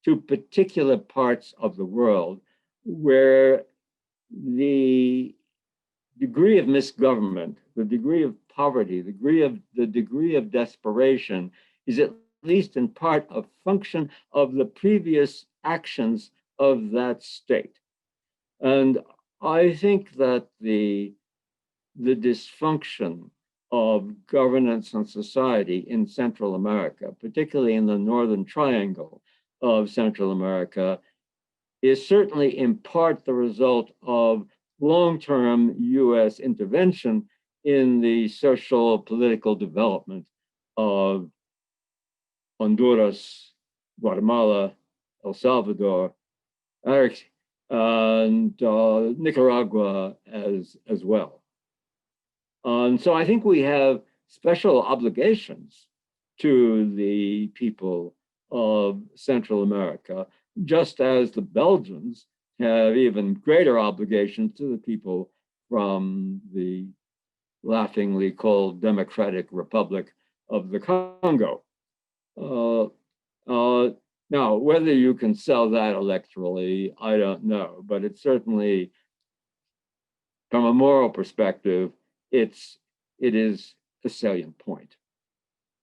to particular parts of the world where the degree of misgovernment, the degree of poverty, the degree of desperation is at least in part a function of the previous actions of that state. And I think that the dysfunction of governance and society in Central America, particularly in the Northern Triangle of Central America, is certainly in part the result of long-term US intervention in the social political development of Honduras, Guatemala, El Salvador, and Nicaragua as well. And so I think we have special obligations to the people of Central America, just as the Belgians have even greater obligations to the people from the laughingly called Democratic Republic of the Congo. Now, whether you can sell that electorally, I don't know, but it's certainly, from a moral perspective, it is a salient point.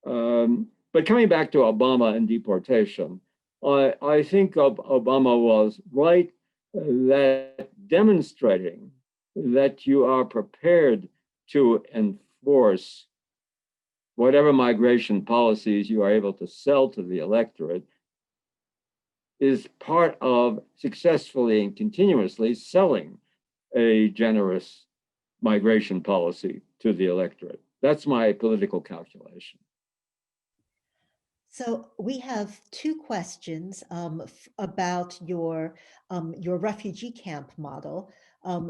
But coming back to Obama and deportation, I think Obama was right that demonstrating that you are prepared to enforce whatever migration policies you are able to sell to the electorate is part of successfully and continuously selling a generous migration policy to the electorate. That's my political calculation. So we have two questions about your refugee camp model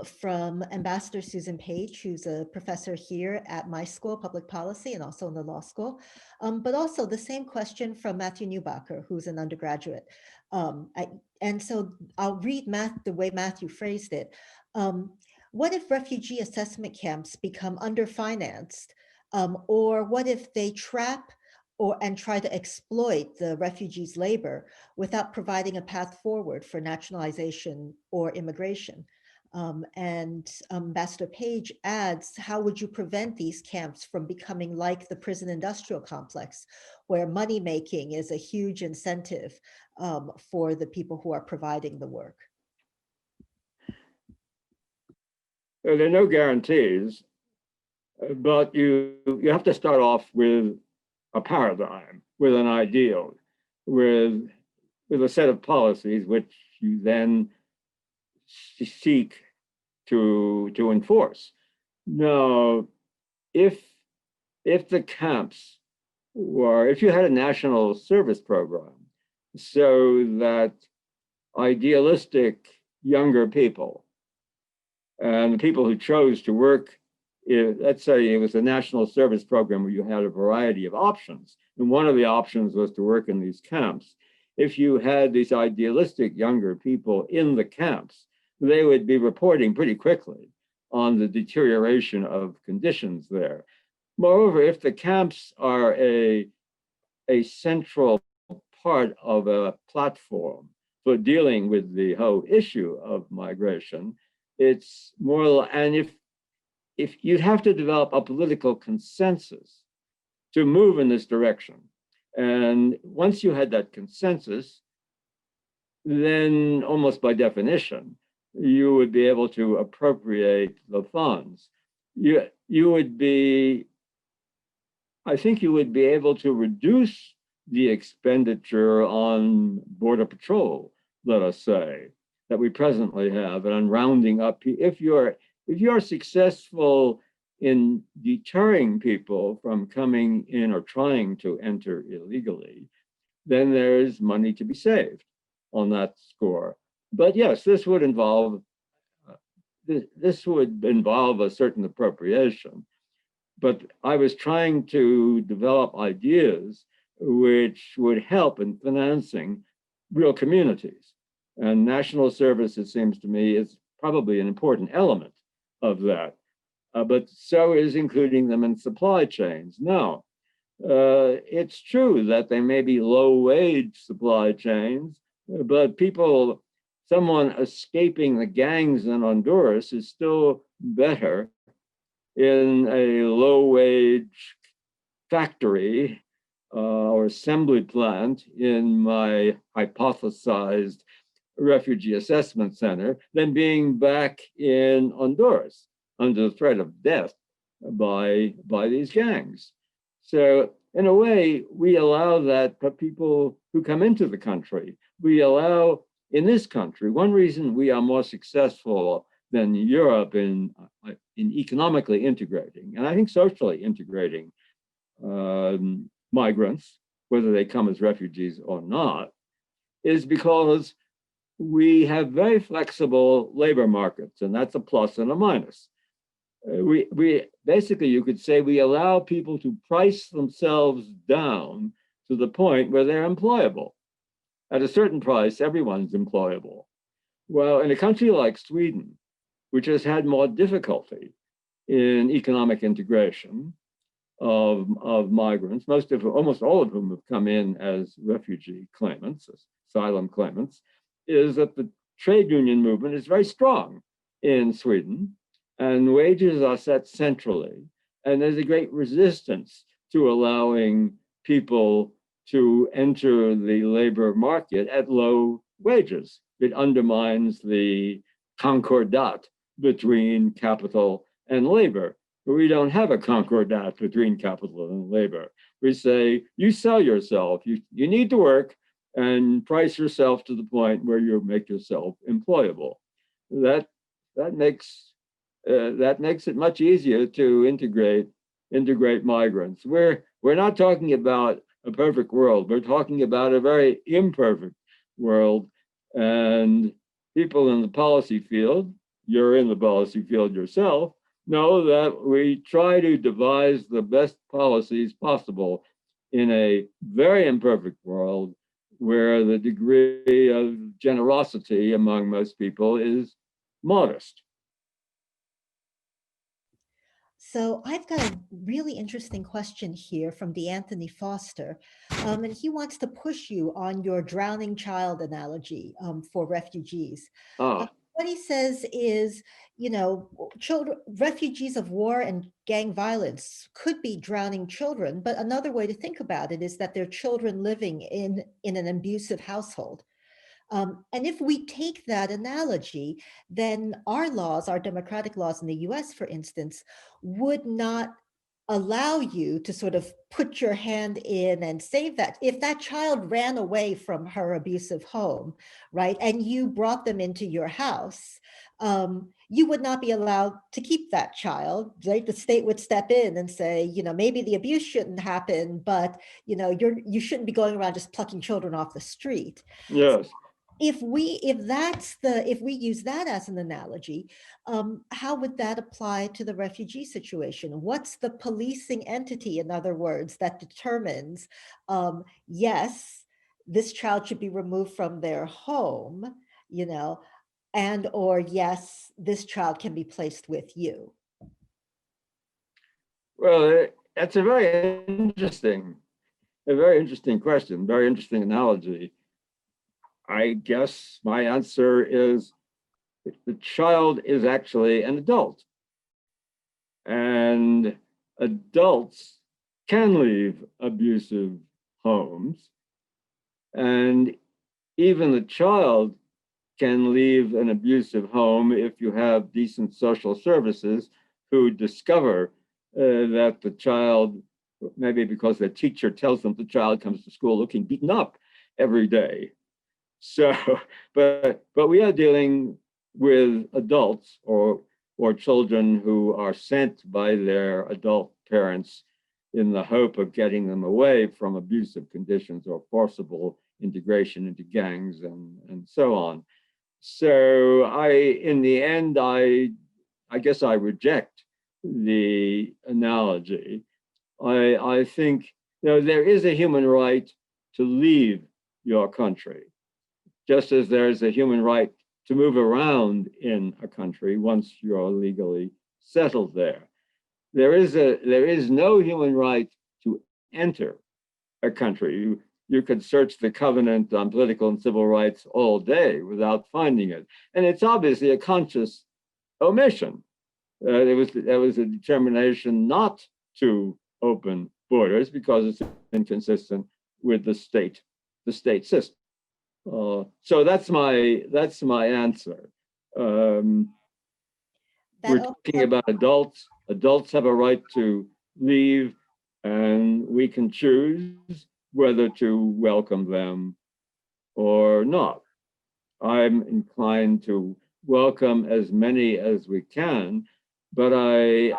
from Ambassador Susan Page, who's a professor here at my school, Public Policy, and also in the law school, but also the same question from Matthew Newbacher, who's an undergraduate. And so I'll read the way Matthew phrased it. What if refugee assessment camps become underfinanced? Or what if they trap and try to exploit the refugees' labor without providing a path forward for nationalization or immigration? And Ambassador Page adds, how would you prevent these camps from becoming like the prison industrial complex, where money making is a huge incentive for the people who are providing the work? There are no guarantees, but you have to start off with a paradigm, with an ideal, with a set of policies which you then seek to enforce. Now, if the camps were, if you had a national service program so that idealistic younger people and the people who chose to work, let's say it was a national service program where you had a variety of options, and one of the options was to work in these camps. If you had these idealistic younger people in the camps, they would be reporting pretty quickly on the deterioration of conditions there. Moreover, if the camps are a central part of a platform for dealing with the whole issue of migration, it's more, and if you'd have to develop a political consensus to move in this direction. And once you had that consensus, then almost by definition, you would be able to appropriate the funds. You would be, I think you would be able to reduce the expenditure on border patrol, let us say, that we presently have, and on rounding up. If you're successful in deterring people from coming in or trying to enter illegally, then there's money to be saved on that score. But yes, this would involve a certain appropriation. But I was trying to develop ideas which would help in financing real communities. And national service, it seems to me, is probably an important element of that. But so is including them in supply chains. Now, it's true that they may be low-wage supply chains, but someone escaping the gangs in Honduras is still better in a low-wage factory or assembly plant in my hypothesized refugee assessment center than being back in Honduras under the threat of death by these gangs. So in a way, we allow that for people who come into the country. We allow, in this country, one reason we are more successful than Europe in economically integrating, and I think socially integrating migrants, whether they come as refugees or not, is because we have very flexible labor markets, and that's a plus and a minus. We basically, you could say, we allow people to price themselves down to the point where they're employable. At a certain price, everyone's employable. Well, in a country like Sweden, which has had more difficulty in economic integration of migrants, almost all of whom have come in as refugee claimants, asylum claimants, is that the trade union movement is very strong in Sweden, and wages are set centrally. And there's a great resistance to allowing people to enter the labor market at low wages. It undermines the concordat between capital and labor. But we don't have a concordat between capital and labor. We say, you sell yourself, you need to work and price yourself to the point where you make yourself employable. That makes it much easier to integrate migrants. We're not talking about a perfect world. We're talking about a very imperfect world. And people in the policy field, you're in the policy field yourself, know that we try to devise the best policies possible in a very imperfect world where the degree of generosity among most people is modest. So I've got a really interesting question here from DeAnthony Foster, and he wants to push you on your drowning child analogy for refugees. What he says is, children, refugees of war and gang violence could be drowning children, but another way to think about it is that they're children living in an abusive household. And if we take that analogy, then our laws, our democratic laws in the US, for instance, would not allow you to sort of put your hand in and save that. If that child ran away from her abusive home, right, and you brought them into your house, you would not be allowed to keep that child, right? The state would step in and say, maybe the abuse shouldn't happen, but you shouldn't be going around just plucking children off the street. Yes. If we use that as an analogy, how would that apply to the refugee situation? What's the policing entity, in other words, that determines, yes, this child should be removed from their home, and or yes, this child can be placed with you? Well, that's a very interesting question, very interesting analogy. I guess my answer is the child is actually an adult. And adults can leave abusive homes. And even the child can leave an abusive home if you have decent social services who discover that the child, maybe because the teacher tells them the child comes to school looking beaten up every day. So, but we are dealing with adults or children who are sent by their adult parents in the hope of getting them away from abusive conditions or forcible integration into gangs and so on. So in the end, I guess I reject the analogy. I think there is a human right to leave your country, just as there's a human right to move around in a country once you're legally settled there. There is no human right to enter a country. You could search the Covenant on Political and Civil Rights all day without finding it. And it's obviously a conscious omission. There was a determination not to open borders because it's inconsistent with the state system. So that's my answer. We're talking about adults. Adults have a right to leave, and we can choose whether to welcome them or not. I'm inclined to welcome as many as we can, but I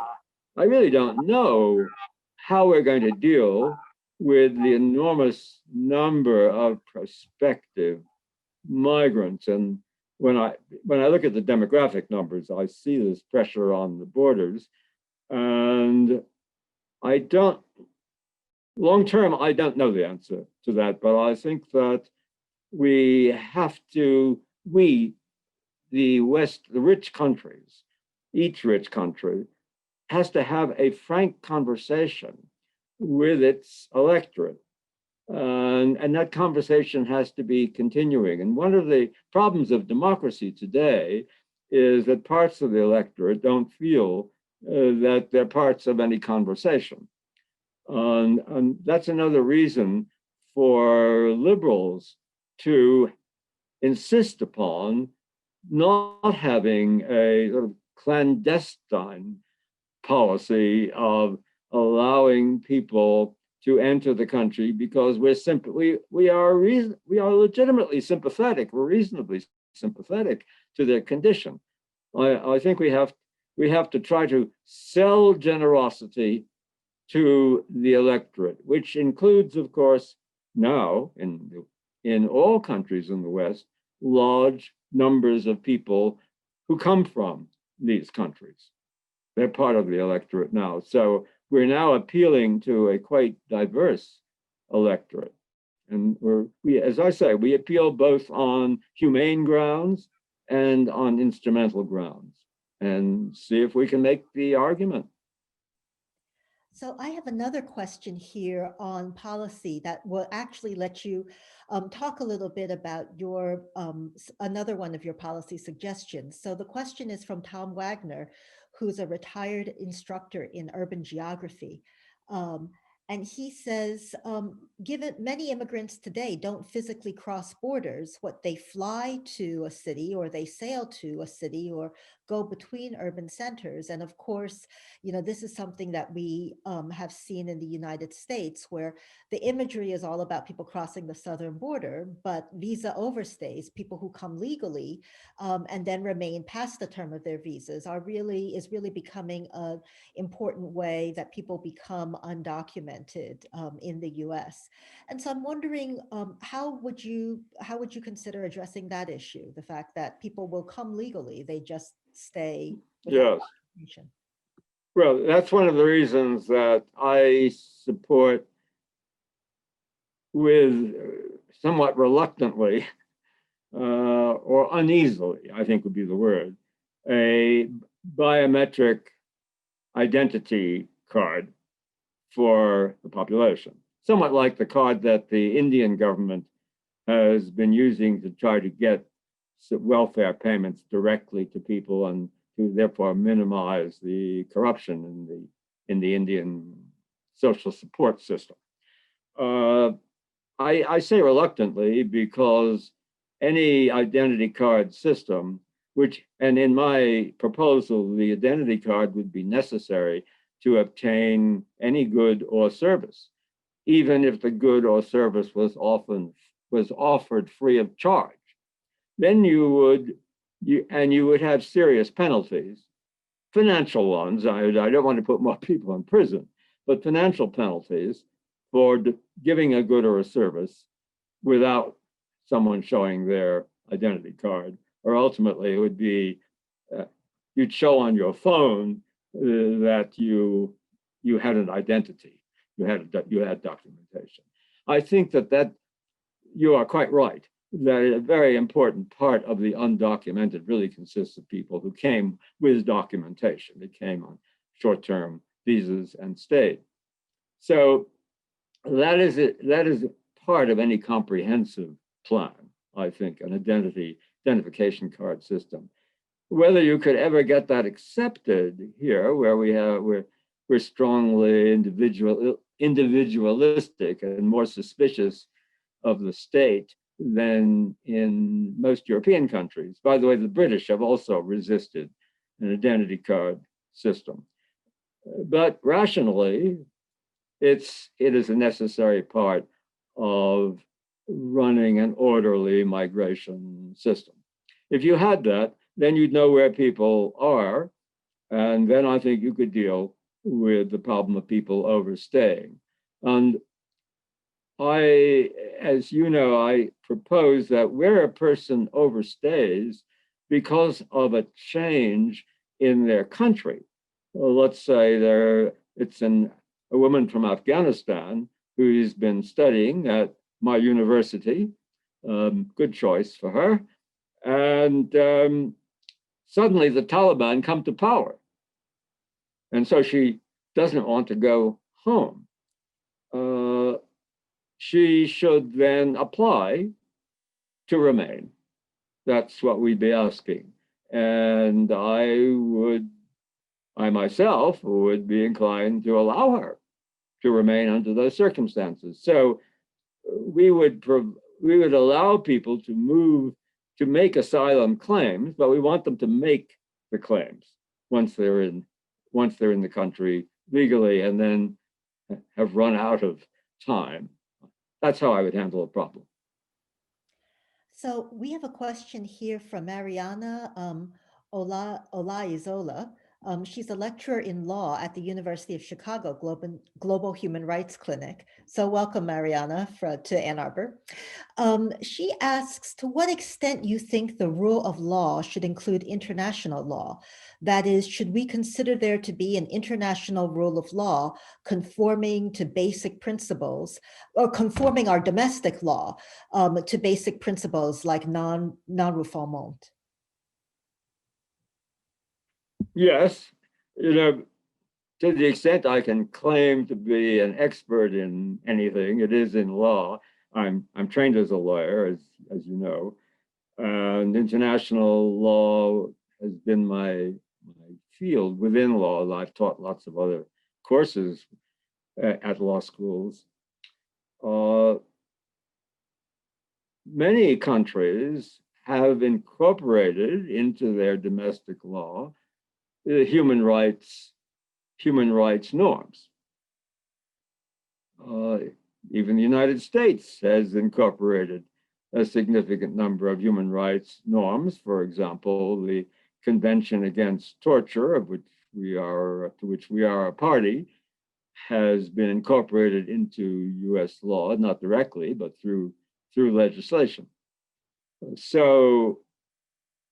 really don't know how we're going to deal with the enormous number of prospective migrants. And when I look at the demographic numbers, I see this pressure on the borders. And long term, I don't know the answer to that, but I think that the West, the rich countries, each rich country has to have a frank conversation with its electorate. And that conversation has to be continuing. And one of the problems of democracy today is that parts of the electorate don't feel that they're parts of any conversation. And that's another reason for liberals to insist upon not having a sort of clandestine policy of allowing people to enter the country, because we are legitimately sympathetic, we're reasonably sympathetic to their condition. I think we have to try to sell generosity to the electorate, which includes, of course, now in all countries in the West, large numbers of people who come from these countries. They're part of the electorate now. So we're now appealing to a quite diverse electorate. And as I say, we appeal both on humane grounds and on instrumental grounds, and see if we can make the argument. So I have another question here on policy that will actually let you talk a little bit about your another one of your policy suggestions. So the question is from Tom Wagner, who's a retired instructor in urban geography. And he says, given many immigrants today don't physically cross borders, what they fly to a city or they sail to a city or go between urban centers. And of course, you know, this is something that we have seen in the United States, where the imagery is all about people crossing the southern border, but visa overstays, people who come legally and then remain past the term of their visas, is really becoming an important way that people become undocumented in the U.S. And so I'm wondering, how would you consider addressing that issue? The fact that people will come legally, they just stay without documentation. Well, that's one of the reasons that I support, with somewhat reluctantly or uneasily, I think would be the word, a biometric identity card for the population, somewhat like the card that the Indian government has been using to try to get welfare payments directly to people and to therefore minimize the corruption in the Indian social support system. I say reluctantly because any identity card system, and in my proposal, the identity card would be necessary to obtain any good or service, even if the good or service was offered free of charge. Then you would have serious penalties, financial ones. I don't want to put more people in prison, but financial penalties for giving a good or a service without someone showing their identity card. Or ultimately, it would be you'd show on your phone that you had an identity, you had documentation. I think that you are quite right, that a very important part of the undocumented really consists of people who came with documentation. They came on short-term visas and stayed. So that is part of any comprehensive plan, I think, an identification card system. Whether you could ever get that accepted here, where we're strongly individualistic and more suspicious of the state than in most European countries. By the way, the British have also resisted an identity card system. But rationally, it is a necessary part of running an orderly migration system. If you had that, then you'd know where people are, and then I think you could deal with the problem of people overstaying. And as you know, I propose that where a person overstays because of a change in their country, well, let's say it's a woman from Afghanistan who's been studying at my university, good choice for her, and suddenly the Taliban come to power. And so she doesn't want to go home. She should then apply to remain. That's what we'd be asking. And I myself would be inclined to allow her to remain under those circumstances. So we would allow people to move, to make asylum claims, but we want them to make the claims once they're in the country legally and then have run out of time. That's how I would handle a problem. So we have a question here from Mariana Olaizola. She's a lecturer in law at the University of Chicago Global Human Rights Clinic. So welcome, Mariana, to Ann Arbor. She asks, to what extent you think the rule of law should include international law? That is, should we consider there to be an international rule of law conforming to basic principles, or conforming our domestic law to basic principles like non-refoulement? Yes, to the extent I can claim to be an expert in anything, it is in law. I'm trained as a lawyer, as you know, and international law has been my field within law. I've taught lots of other courses at law schools. Many countries have incorporated into their domestic law human rights norms. Even the United States has incorporated a significant number of human rights norms. For example, the Convention Against Torture, to which we are a party, has been incorporated into U.S. law, not directly, but through legislation. So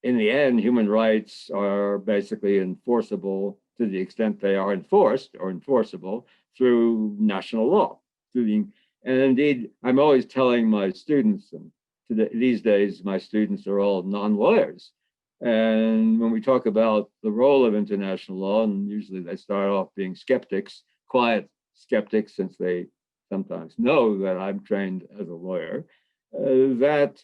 in the end, human rights are basically enforceable to the extent they are enforced or enforceable through national law. And indeed, I'm always telling my students, and these days my students are all non-lawyers, and when we talk about the role of international law, and usually they start off being skeptics, quiet skeptics, since they sometimes know that I'm trained as a lawyer, that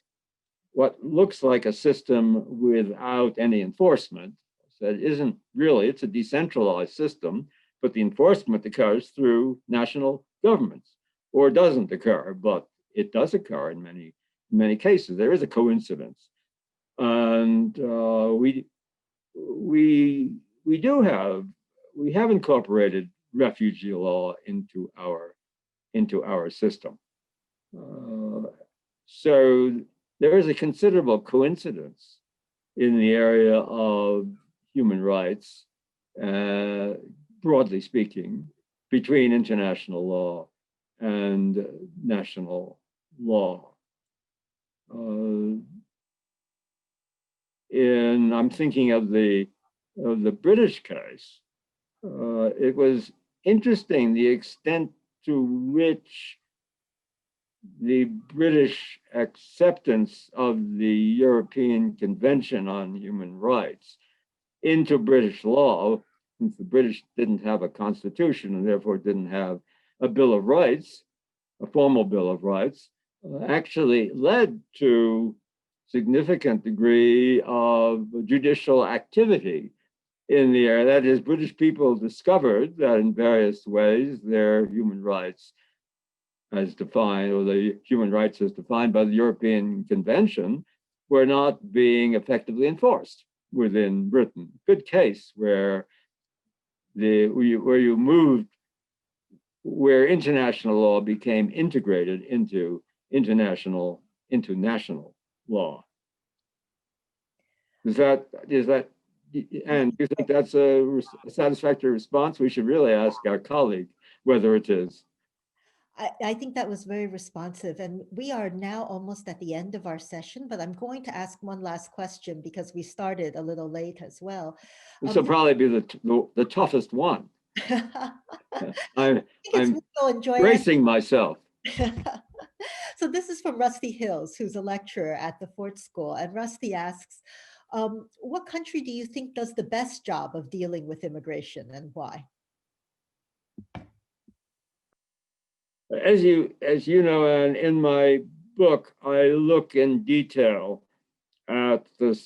what looks like a system without any enforcement, that isn't really, it's a decentralized system, but the enforcement occurs through national governments, or doesn't occur, but it does occur in many cases. There is a coincidence. And we have incorporated refugee law into our system. So there is a considerable coincidence in the area of human rights, broadly speaking, between international law and national law. I'm thinking of the British case. It was interesting the extent to which the British acceptance of the European Convention on Human Rights into British law, since the British didn't have a constitution and therefore didn't have a Bill of Rights, a formal Bill of Rights, actually led to significant degree of judicial activity in the area. That is, British people discovered that in various ways their human rights as defined, or the human rights as defined by the European Convention, were not being effectively enforced within Britain. Good case where where international law became integrated into national law. Is that, and do you think that's a satisfactory response? We should really ask our colleague whether it is. I think that was very responsive, and we are now almost at the end of our session, but I'm going to ask one last question because we started a little late as well. This will probably be the toughest one. I'm bracing myself. So this is from Rusty Hills, who's a lecturer at the Ford School. And Rusty asks, what country do you think does the best job of dealing with immigration and why? As you know, and in my book, I look in detail at the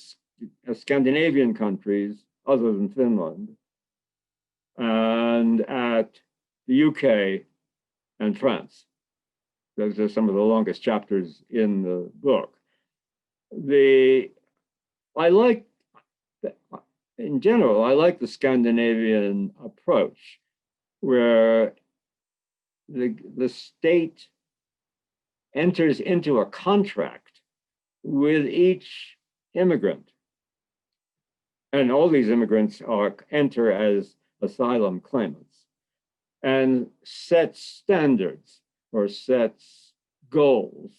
Scandinavian countries other than Finland, and at the UK and France. Those are some of the longest chapters in the book. In general, I like the Scandinavian approach, where the state enters into a contract with each immigrant. And all these immigrants enter as asylum claimants, and sets standards or sets goals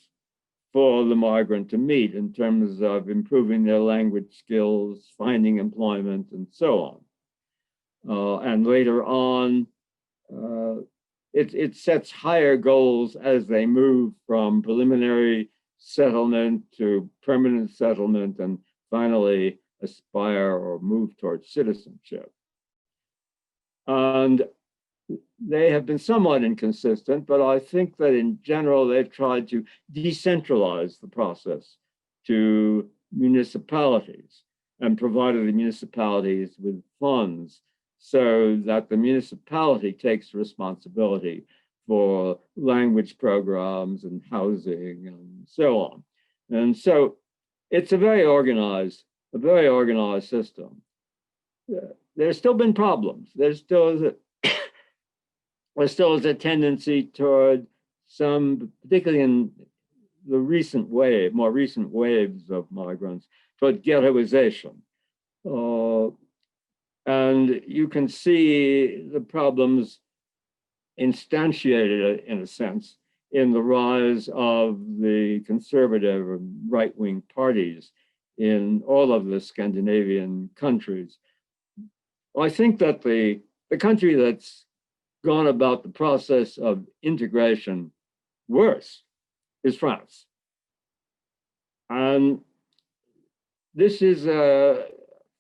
for the migrant to meet in terms of improving their language skills, finding employment, and so on. And later on, it sets higher goals as they move from preliminary settlement to permanent settlement, and finally aspire or move towards citizenship. And they have been somewhat inconsistent, but I think that in general, they've tried to decentralize the process to municipalities and provided the municipalities with funds so that the municipality takes responsibility for language programs and housing and so on. And so it's a very organized system. There's still been problems. There still is a tendency toward some, particularly in the more recent waves of migrants, toward ghettoization. And you can see the problems instantiated, in a sense, in the rise of the conservative or right-wing parties in all of the Scandinavian countries. I think that the country that's gone about the process of integration worse is France. And this is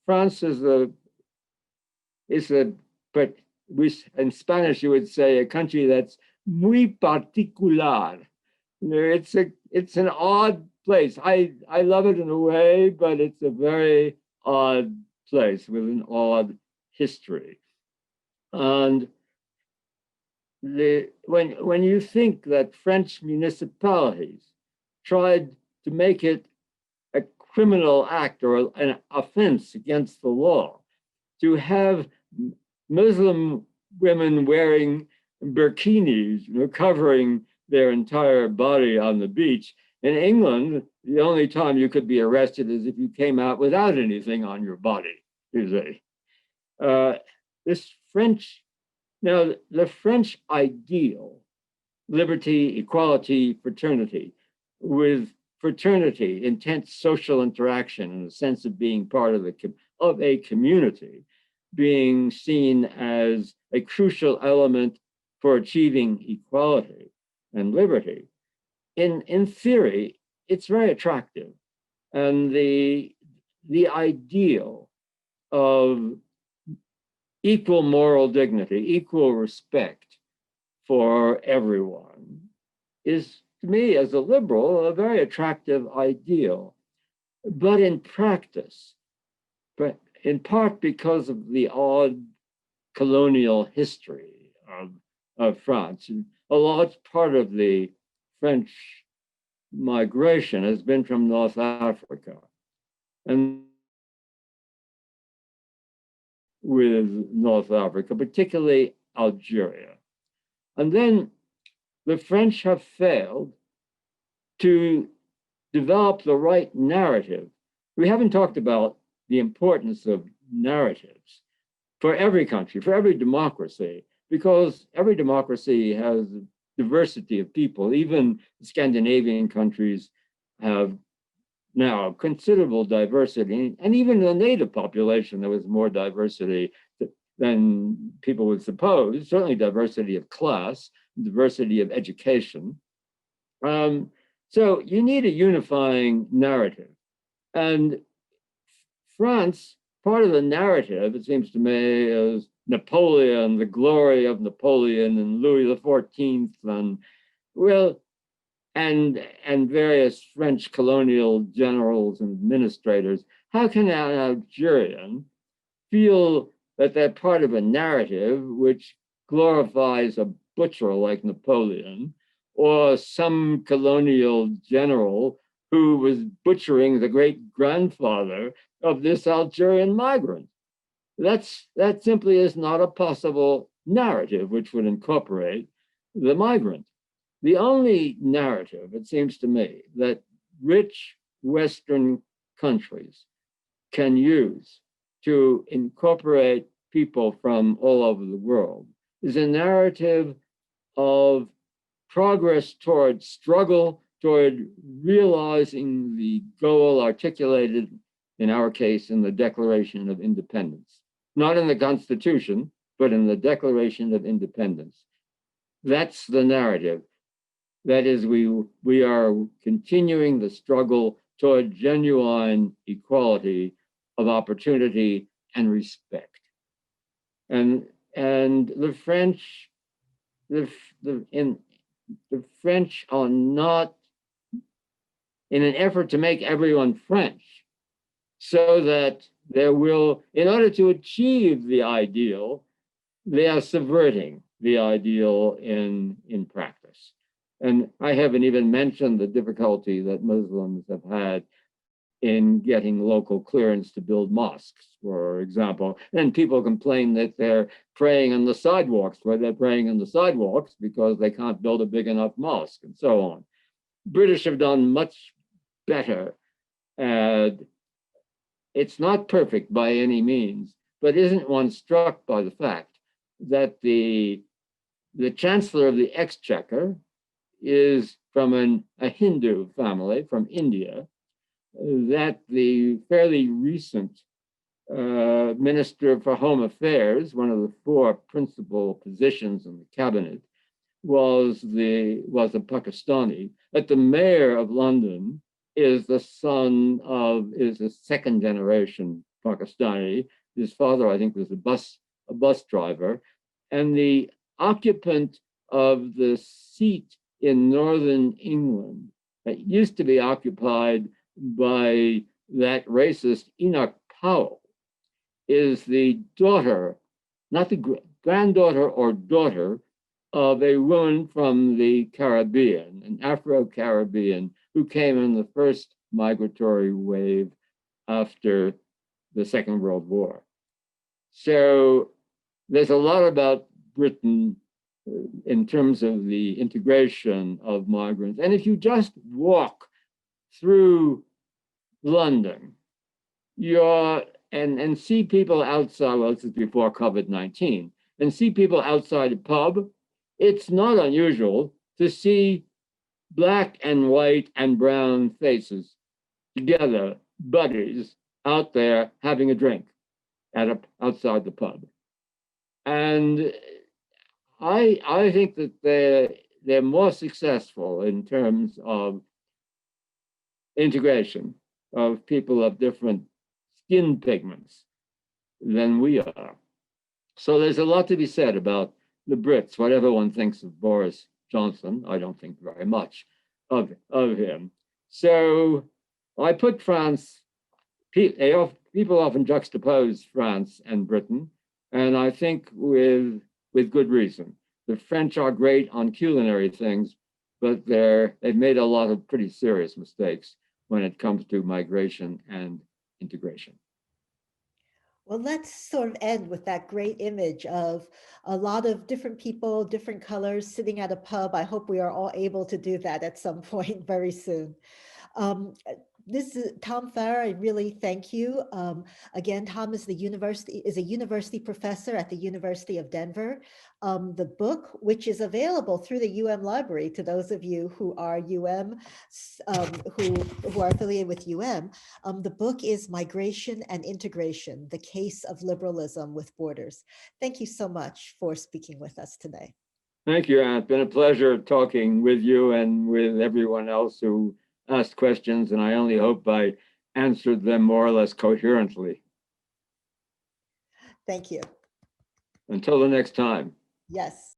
France but in Spanish you would say a country that's muy particular. It's an odd place. I love it in a way, but it's a very odd place with an odd history. And when you think that French municipalities tried to make it a criminal act or an offense against the law to have Muslim women wearing burkinis, covering their entire body on the beach. In England, the only time you could be arrested is if you came out without anything on your body, you see. Now, the French ideal, liberty, equality, fraternity, with fraternity, intense social interaction, and a sense of being part of a community, being seen as a crucial element for achieving equality and liberty. In theory, it's very attractive. And the ideal of equal moral dignity, equal respect for everyone is, to me, as a liberal, a very attractive ideal. But in practice, in part because of the odd colonial history of France, a large part of the French migration has been from North Africa. And with North Africa, particularly Algeria. And then the French have failed to develop the right narrative. We haven't talked about the importance of narratives for every country, for every democracy, because every democracy has diversity of people. Even Scandinavian countries have now considerable diversity, and even the native population, there was more diversity than people would suppose, certainly diversity of class, diversity of education. So you need a unifying narrative. And France, part of the narrative, it seems to me, is Napoleon, the glory of Napoleon and Louis XIV, and various French colonial generals and administrators. How can an Algerian feel that they're part of a narrative which glorifies a butcher like Napoleon, or some colonial general who was butchering the great grandfather of this Algerian migrant? That simply is not a possible narrative which would incorporate the migrant. The only narrative, it seems to me, that rich Western countries can use to incorporate people from all over the world is a narrative of progress toward struggle, toward realizing the goal articulated, in our case, in the Declaration of Independence. Not in the Constitution, but in the Declaration of Independence. That's the narrative. That is, we are continuing the struggle toward genuine equality of opportunity and respect. And the French, the French are not, in an effort to make everyone French, so that there will, in order to achieve the ideal, they are subverting the ideal in practice. And I haven't even mentioned the difficulty that Muslims have had in getting local clearance to build mosques, for example. And people complain that they're praying on the sidewalks, where they're praying on the sidewalks because they can't build a big enough mosque, and so on. British have done much better. It's not perfect by any means, but isn't one struck by the fact that the Chancellor of the Exchequer is from a Hindu family from India, that the fairly recent Minister for Home Affairs, one of the four principal positions in the cabinet, was a Pakistani, that the mayor of London is a second generation Pakistani. His father, I think, was a bus driver. And the occupant of the seat in northern England that used to be occupied by that racist Enoch Powell is the daughter, not the granddaughter or daughter, of a woman from the Caribbean, an Afro-Caribbean, who came in the first migratory wave after the Second World War. So there's a lot about Britain in terms of the integration of migrants. And if you just walk through London, and see people outside, well, this is before COVID-19, and see people outside a pub, it's not unusual to see Black and white and brown faces together, buddies, out there having a drink outside the pub. And I think that they're more successful in terms of integration of people of different skin pigments than we are. So there's a lot to be said about the Brits, whatever one thinks of Boris Johnson. I don't think very much of him. So I put France, people often juxtapose France and Britain, and I think with good reason. The French are great on culinary things, but they've made a lot of pretty serious mistakes when it comes to migration and integration. Well, let's sort of end with that great image of a lot of different people, different colors sitting at a pub. I hope we are all able to do that at some point very soon. This is Tom Farr. I really thank you. Again, Tom is a university professor at the University of Denver. The book, which is available through the UM library to those of you who are who are affiliated with UM, the book is Migration and Integration: The Case of Liberalism with Borders. Thank you so much for speaking with us today. Thank you, Anne. It's been a pleasure talking with you and with everyone else who asked questions, and I only hope I answered them more or less coherently. Thank you. Until the next time. Yes.